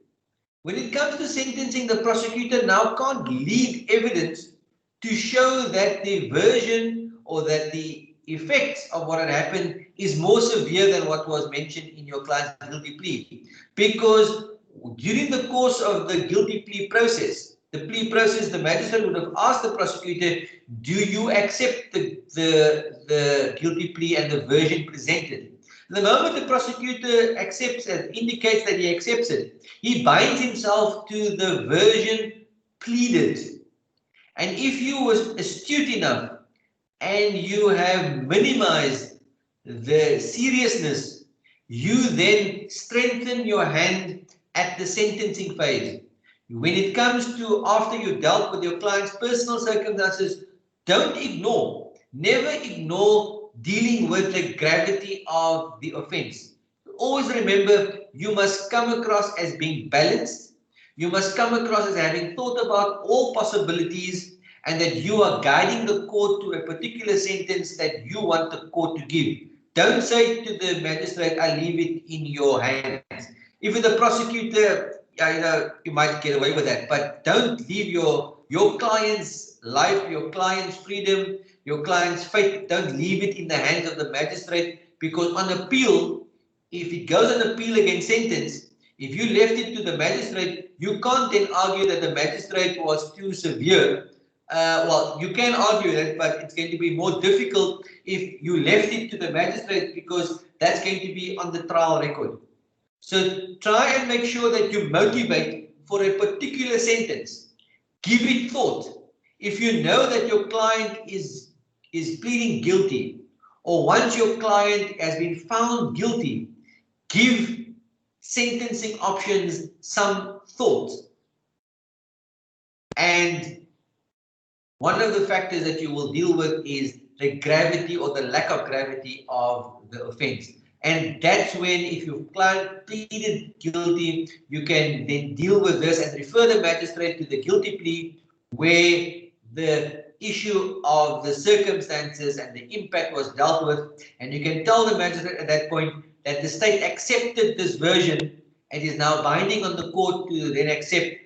when it comes to sentencing, the prosecutor now can't lead evidence to show that the version or that the effects of what had happened is more severe than what was mentioned in your client's guilty plea. Because during the course of the guilty plea process, the magistrate would have asked the prosecutor, do you accept the guilty plea and the version presented? The moment the prosecutor accepts and indicates that he accepts it, he binds himself to the version pleaded. And if you were astute enough and you have minimized the seriousness, you then strengthen your hand at the sentencing phase. When it comes to after you dealt with your client's personal circumstances, don't ignore, never ignore dealing with the gravity of the offense. Always remember, you must come across as being balanced. You must come across as having thought about all possibilities and that you are guiding the court to a particular sentence that you want the court to give. Don't say to the magistrate, I leave it in your hands. If it's the prosecutor, you might get away with that, but don't leave your client's life, your client's freedom, your client's fate, don't leave it in the hands of the magistrate, because on appeal, if it goes on appeal against sentence, if you left it to the magistrate, you can't then argue that the magistrate was too severe. Well, you can argue that, but it's going to be more difficult if you left it to the magistrate, because that's going to be on the trial record. So try and make sure that you motivate for a particular sentence. Give it thought. If you know that your client is pleading guilty, or once your client has been found guilty, give sentencing options some thought. And one of the factors that you will deal with is the gravity or the lack of gravity of the offense. And that's when, if your client pleaded guilty, you can then deal with this and refer the magistrate to the guilty plea, where the issue of the circumstances and the impact was dealt with. And you can tell the magistrate at that point that the state accepted this version and is now binding on the court to then accept,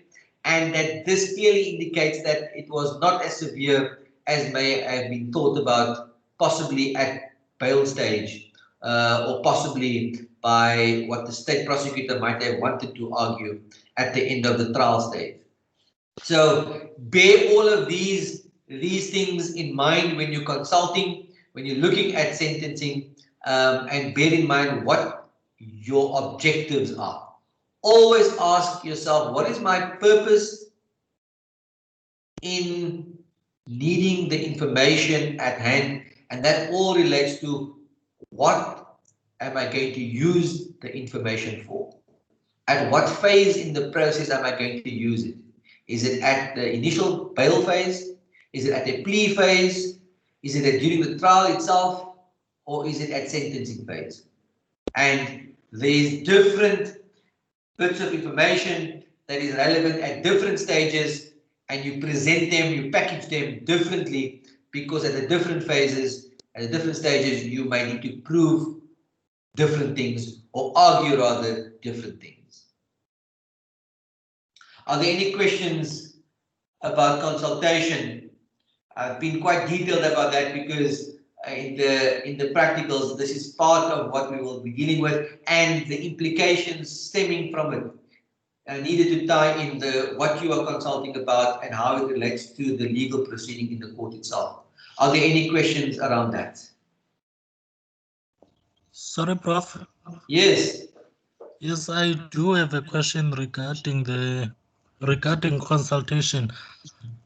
and that this clearly indicates that it was not as severe as may have been thought about, possibly at bail stage, or possibly by what the state prosecutor might have wanted to argue at the end of the trial stage. So bear all of these things in mind when you're consulting, when you're looking at sentencing, and bear in mind what your objectives are. Always ask yourself, what is my purpose in needing the information at hand? And that all relates to, what am I going to use the information for? At what phase in the process am I going to use it? Is it at the initial bail phase? Is it at the plea phase? Is it during the trial itself? Or is it at sentencing phase? And there's different bits of information that is relevant at different stages, and you present them, you package them differently, because at the different phases, at the different stages, you may need to prove different things, or argue rather different things. Are there any questions about consultation? I've been quite detailed about that, because in the practicals, this is part of what we will be dealing with, and the implications stemming from it. I needed to tie in what you are consulting about and how it relates to the legal proceeding in the court itself. Are there any questions around that? Sorry, Prof. Yes. Yes, I do have a question regarding consultation.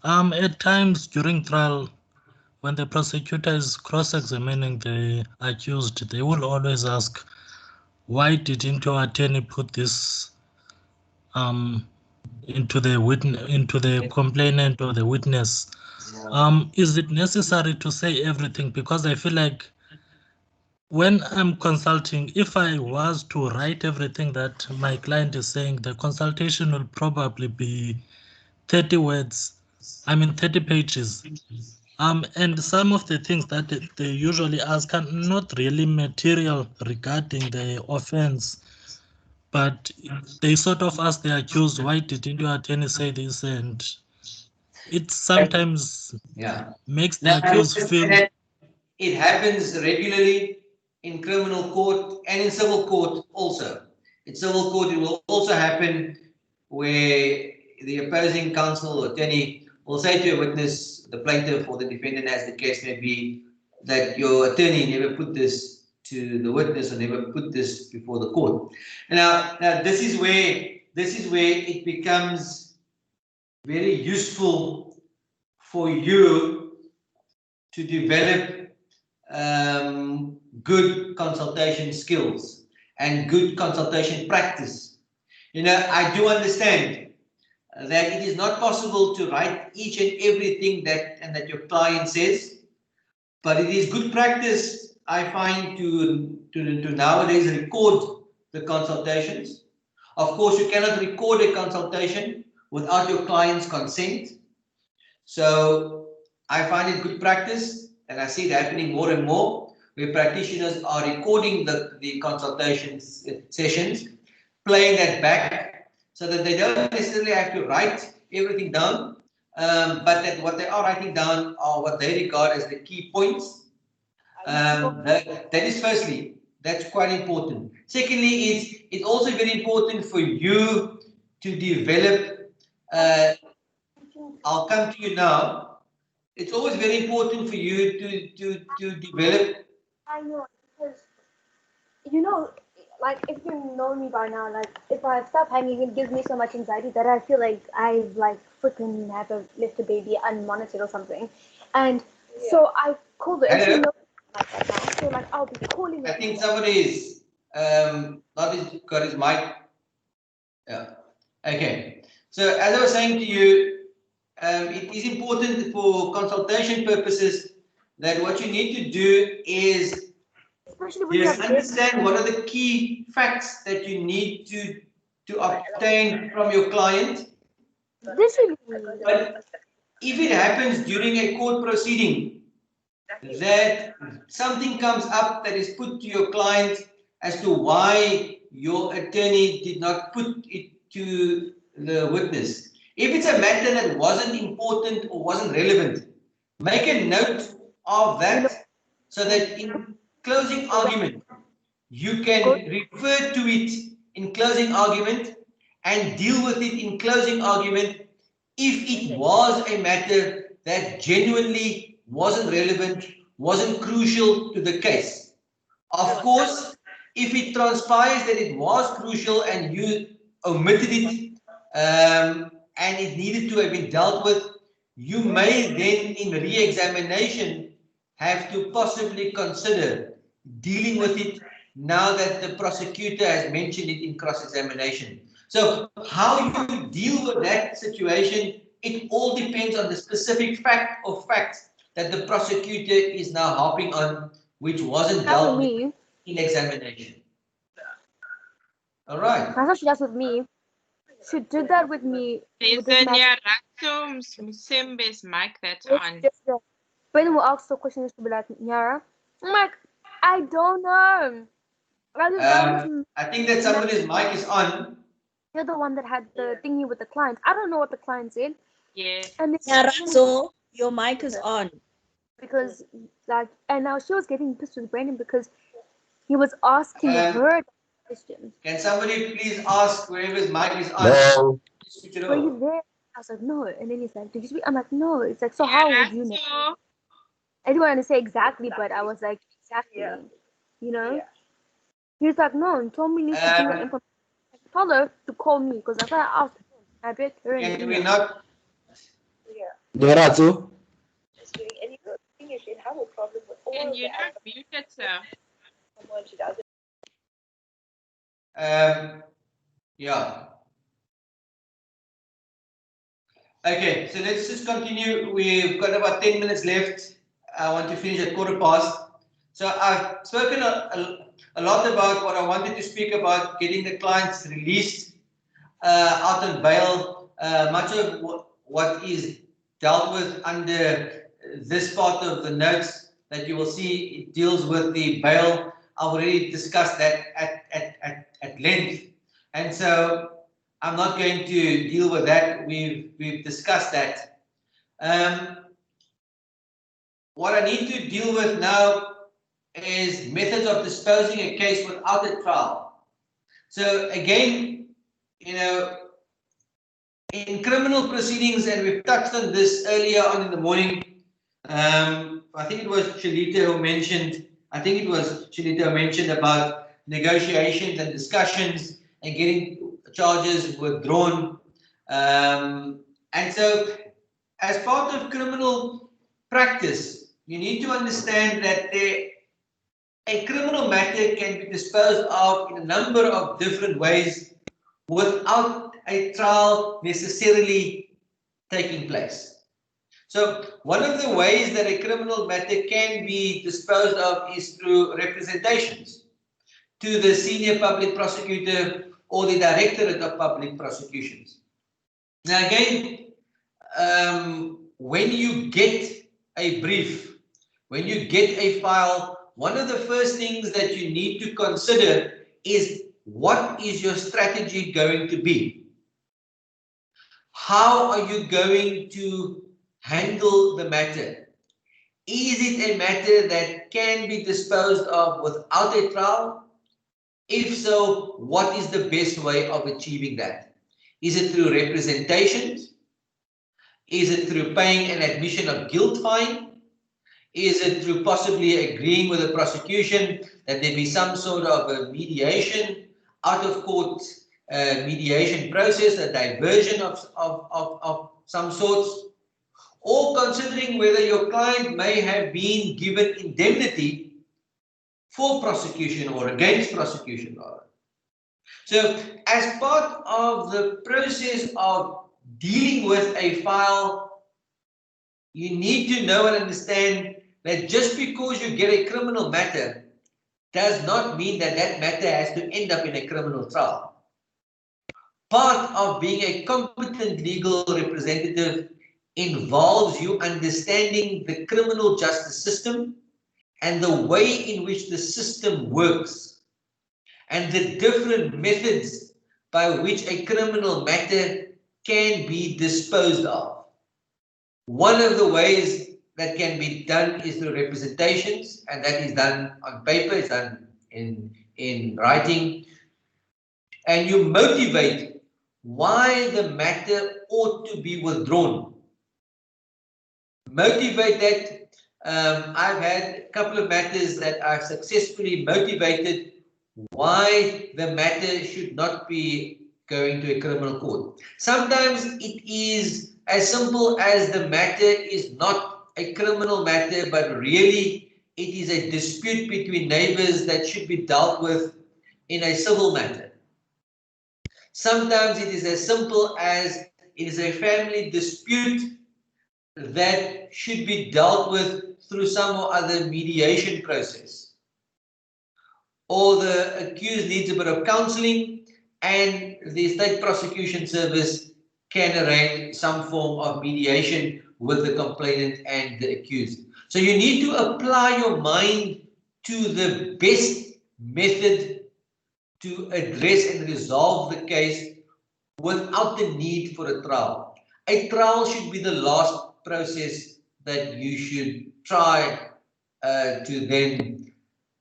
At times during trial, when the prosecutor is cross-examining the accused, they will always ask, why didn't your attorney put this into the complainant or the witness? Yeah. Is it necessary to say everything? Because I feel like when I'm consulting, if I was to write everything that my client is saying, the consultation will probably be 30 pages. And some of the things that they usually ask are not really material regarding the offense, but they sort of ask the accused, why didn't your attorney say this? And It sometimes Yeah. makes the Now, I accused understand feel. that it happens regularly in criminal court and in civil court also. In civil court, it will also happen where the opposing counsel or attorney will say to a witness, the plaintiff or the defendant, as the case may be, that your attorney never put this to the witness or never put this before the court. Now this is where it becomes very useful for you to develop good consultation skills and good consultation practice. I do understand that it is not possible to write each and everything that your client says, but it is good practice, I find, to nowadays record the consultations. Of course, you cannot record a consultation without your client's consent. So I find it good practice, and I see it happening more and more, where practitioners are recording the consultation sessions, playing that back, so that they don't necessarily have to write everything down, but that what they are writing down are what they regard as the key points. That is firstly, that's quite important. Secondly, it's also very important for you to develop. I'll come to you now. It's always very important for you to develop. I know, because you know, like if you know me by now, like if I stop hanging, it gives me so much anxiety that I feel like I've like freaking have left a baby unmonitored or something, and so I call her and she Hello? knows like that now. So like I'll be calling her. I think somebody is not got his mic. Yeah. Okay. So as I was saying to you, it is important for consultation purposes that what you need to do is Especially when you have kids. understand what are the key facts that you need to obtain from your client. This should be But if it happens during a court proceeding that something comes up that is put to your client as to why your attorney did not put it to the witness. If it's a matter that wasn't important or wasn't relevant, make a note of that so that in closing argument, you can refer to it in closing argument and deal with it in closing argument if it was a matter that genuinely wasn't relevant, wasn't crucial to the case. Of course, if it transpires that it was crucial and you omitted it and it needed to have been dealt with, you may then in re-examination have to possibly consider dealing with it now that the prosecutor has mentioned it in cross-examination. So how you deal with that situation, it all depends on the specific fact or facts that the prosecutor is now harping on, which wasn't dealt with in examination. All right. That's what she does with me. She did that with me. Is the Nyarato Musembe's mic that's on? When we ask the question, she'll be like, Nyara. I'm like, I don't know. I think that somebody's mic is on. You're the one that had the thingy with the client. I don't know what the client said. Yeah. And so your mic is on. Because like, and now she was getting pissed with Brandon because he was asking her questions. Can somebody please ask whoever's mic is on? No. Were you there? I was like, no. And then he's like, did you speak? I'm like, no. It's like, so how would you know? I didn't want to say exactly, but I was like, exactly. Yeah. You know? Yeah. He was like, no, and told me needs to do that information. I told her to call me because that's why I asked her. I read her. Can we not? Nyarato? And you're not muted, sir. Yeah. Okay, so let's just continue. We've got about 10 minutes left. I want to finish at 15:15. So I've spoken a lot about what I wanted to speak about, getting the clients released out on bail. Much of what is dealt with under this part of the notes that you will see, it deals with the bail. I've already discussed that at length, and so I'm not going to deal with that. We've discussed that. What I need to deal with now is methods of disposing a case without a trial. So again, in criminal proceedings, and we've touched on this earlier on in the morning, I think it was Shalita who mentioned, about negotiations and discussions and getting charges withdrawn. And so as part of criminal practice, you need to understand that a criminal matter can be disposed of in a number of different ways without a trial necessarily taking place. So one of the ways that a criminal matter can be disposed of is through representations to the senior public prosecutor or the Directorate of Public Prosecutions. Now again, when you get a brief, when you get a file, one of the first things that you need to consider is, what is your strategy going to be? How are you going to handle the matter? Is it a matter that can be disposed of without a trial? If so, what is the best way of achieving that? Is it through representations? Is it through paying an admission of guilt fine? Is it through possibly agreeing with the prosecution that there be some sort of a mediation, out of court mediation process, a diversion of some sorts? Or considering whether your client may have been given indemnity for prosecution or against prosecution. So as part of the process of dealing with a file, you need to know and understand that just because you get a criminal matter does not mean that that matter has to end up in a criminal trial. Part of being a competent legal representative involves you understanding the criminal justice system and the way in which the system works and the different methods by which a criminal matter can be disposed of. One of the ways that can be done is through representations, and that is done on paper, it's done in writing, and you motivate why the matter ought to be withdrawn. Motivate that. I've had a couple of matters that I've successfully motivated why the matter should not be going to a criminal court. Sometimes it is as simple as the matter is not a criminal matter, but really it is a dispute between neighbors that should be dealt with in a civil matter. Sometimes it is as simple as it is a family dispute that should be dealt with through some or other mediation process. Or the accused needs a bit of counseling and the State Prosecution Service can arrange some form of mediation with the complainant and the accused. So you need to apply your mind to the best method to address and resolve the case without the need for a trial. A trial should be the last process that you should try to then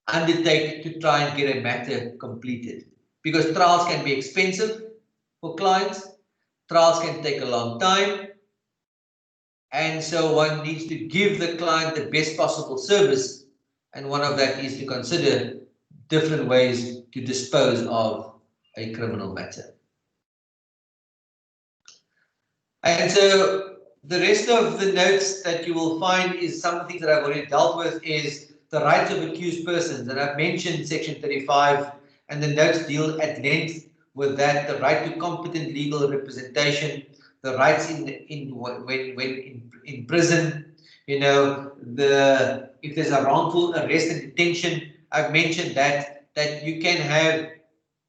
undertake to try and get a matter completed. Because trials can be expensive for clients, trials can take a long time, and so one needs to give the client the best possible service, and one of that is to consider different ways to dispose of a criminal matter. And so the rest of the notes that you will find is some of the things that I've already dealt with is the rights of accused persons, and I've mentioned section 35, and the notes deal at length with that, the right to competent legal representation, the rights when in prison, if there's a wrongful arrest and detention, I've mentioned that you can have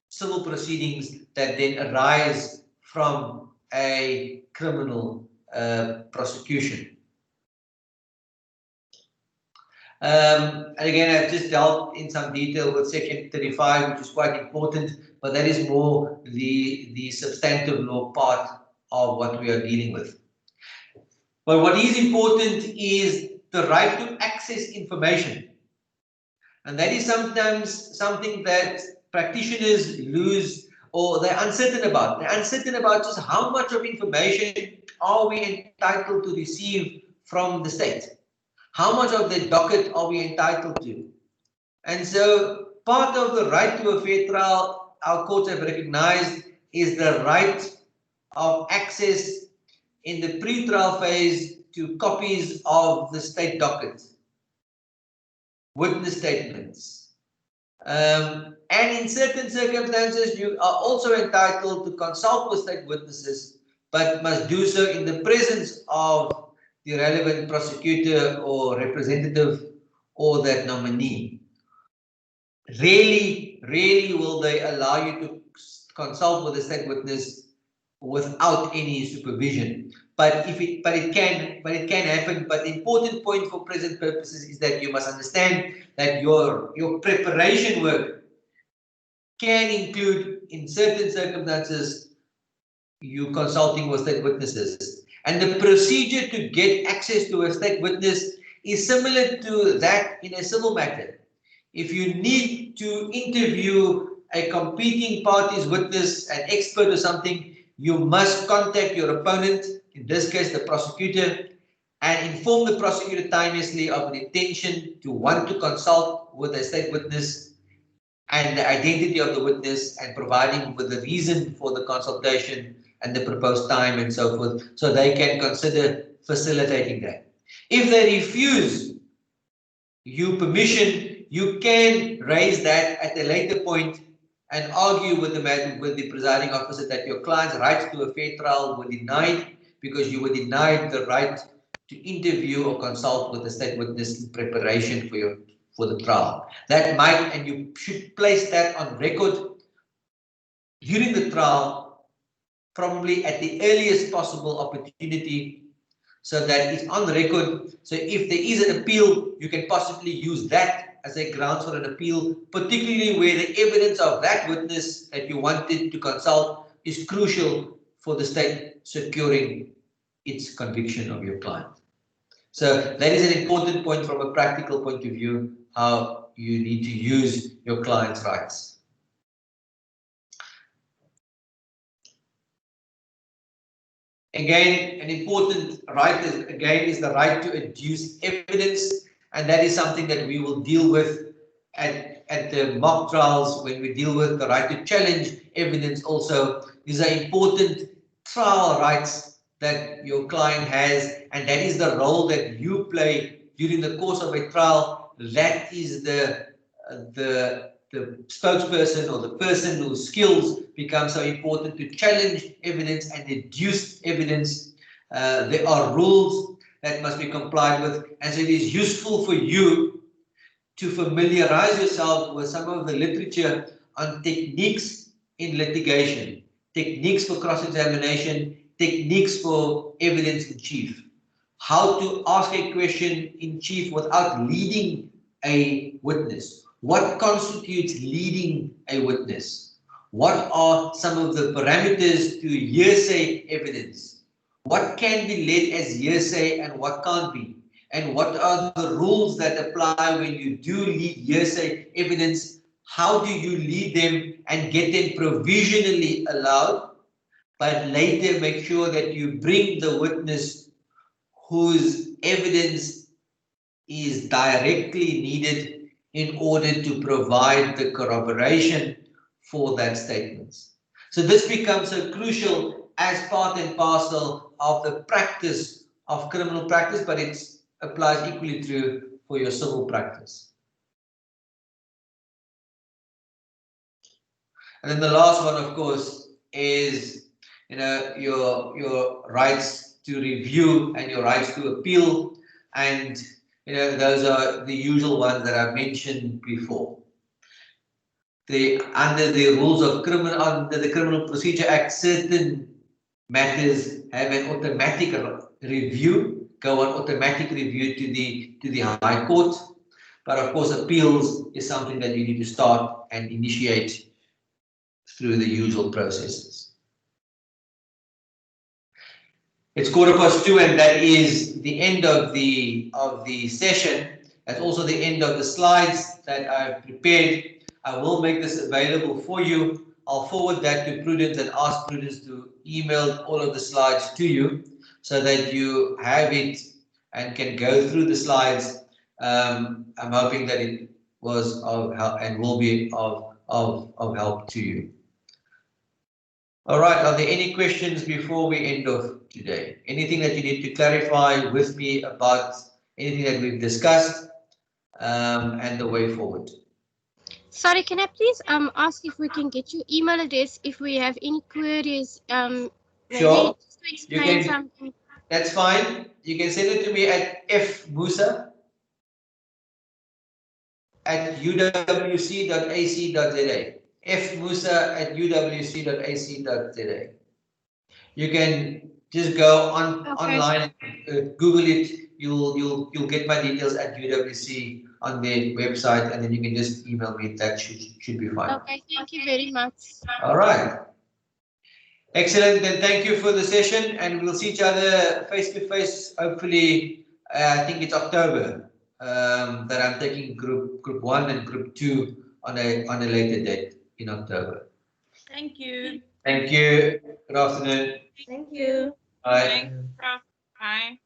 civil proceedings that then arise from a criminal prosecution. And again, I've just dealt in some detail with section 35, which is quite important, but that is more the substantive law part of what we are dealing with. But what is important is the right to access information. And that is sometimes something that practitioners lose or they're uncertain about. They're uncertain about just how much of information are we entitled to receive from the state? How much of the docket are we entitled to? And so part of the right to a fair trial, our courts have recognized, is the right of access in the pre-trial phase to copies of the state docket, witness statements. And in certain circumstances, you are also entitled to consult with state witnesses, but must do so in the presence of the relevant prosecutor or representative or that nominee. Rarely will they allow you to consult with a state witness without any supervision. But it can happen. But the important point for present purposes is that you must understand that your preparation work can include, in certain circumstances, you consulting with state witnesses. And the procedure to get access to a state witness is similar to that in a civil matter. If you need to interview a competing party's witness, an expert or something, you must contact your opponent, in this case the prosecutor, and inform the prosecutor timeously of the intention to want to consult with a state witness and the identity of the witness, and providing with the reason for the consultation and the proposed time and so forth, so they can consider facilitating that. If they refuse you permission, you can raise that at a later point and argue with the presiding officer that your client's rights to a fair trial were denied because you were denied the right to interview or consult with a state witness in preparation for the trial. That might, and you should place that on record during the trial, probably at the earliest possible opportunity, so that it's on record. So if there is an appeal, you can possibly use that as a grounds for an appeal, particularly where the evidence of that witness that you wanted to consult is crucial for the state securing its conviction of your client. So that is an important point from a practical point of view, how you need to use your client's rights. Again, an important right is the right to adduce evidence, and that is something that we will deal with at the mock trials when we deal with the right to challenge evidence also. These are important trial rights that your client has, and that is the role that you play during the course of a trial. That is the spokesperson or the person whose skills become so important to challenge evidence and deduce evidence. There are rules that must be complied with, and so it is useful for you to familiarize yourself with some of the literature on techniques in litigation, techniques for cross-examination, techniques for evidence in chief, how to ask a question in chief without leading a witness. What constitutes leading a witness? What are some of the parameters to hearsay evidence? What can be led as hearsay and what can't be? And what are the rules that apply when you do lead hearsay evidence? How do you lead them and get them provisionally allowed, but later make sure that you bring the witness whose evidence is directly needed in order to provide the corroboration for that statement. So this becomes so crucial as part and parcel of the practice of criminal practice, but it applies equally true for your civil practice. And then the last one, of course, is your rights to review and your rights to appeal, and those are the usual ones that I've mentioned before. Under the rules of under the Criminal Procedure Act, certain matters have an automatic review, go on automatic review to the High Court. But of course, appeals is something that you need to start and initiate through the usual processes. It's 2:15, and that is the end of the session. That's also the end of the slides that I've prepared. I will make this available for you. I'll forward that to Prudence and ask Prudence to email all of the slides to you so that you have it and can go through the slides. I'm hoping that it was of help and will be of help to you. All right, are there any questions before we end off today? Anything that you need to clarify with me about anything that we've discussed and the way forward? Sorry, can I please ask if we can get your email address if we have any queries? Maybe Sure. just to explain something. That's fine. You can send it to me at fmusa@uwc.ac.za. fmusa@uwc.ac.za. You can just go online, Google it. You'll get my details at UWC on their website, and then you can just email me. That should be fine. Okay, thank you very much. All right. Excellent. Then thank you for the session, and we'll see each other face to face. Hopefully, I think it's October that I'm taking group 1 and group 2 on a later date in October. Thank you. Thank you. Good afternoon. Thank you. Bye. Thanks, Prof. Bye.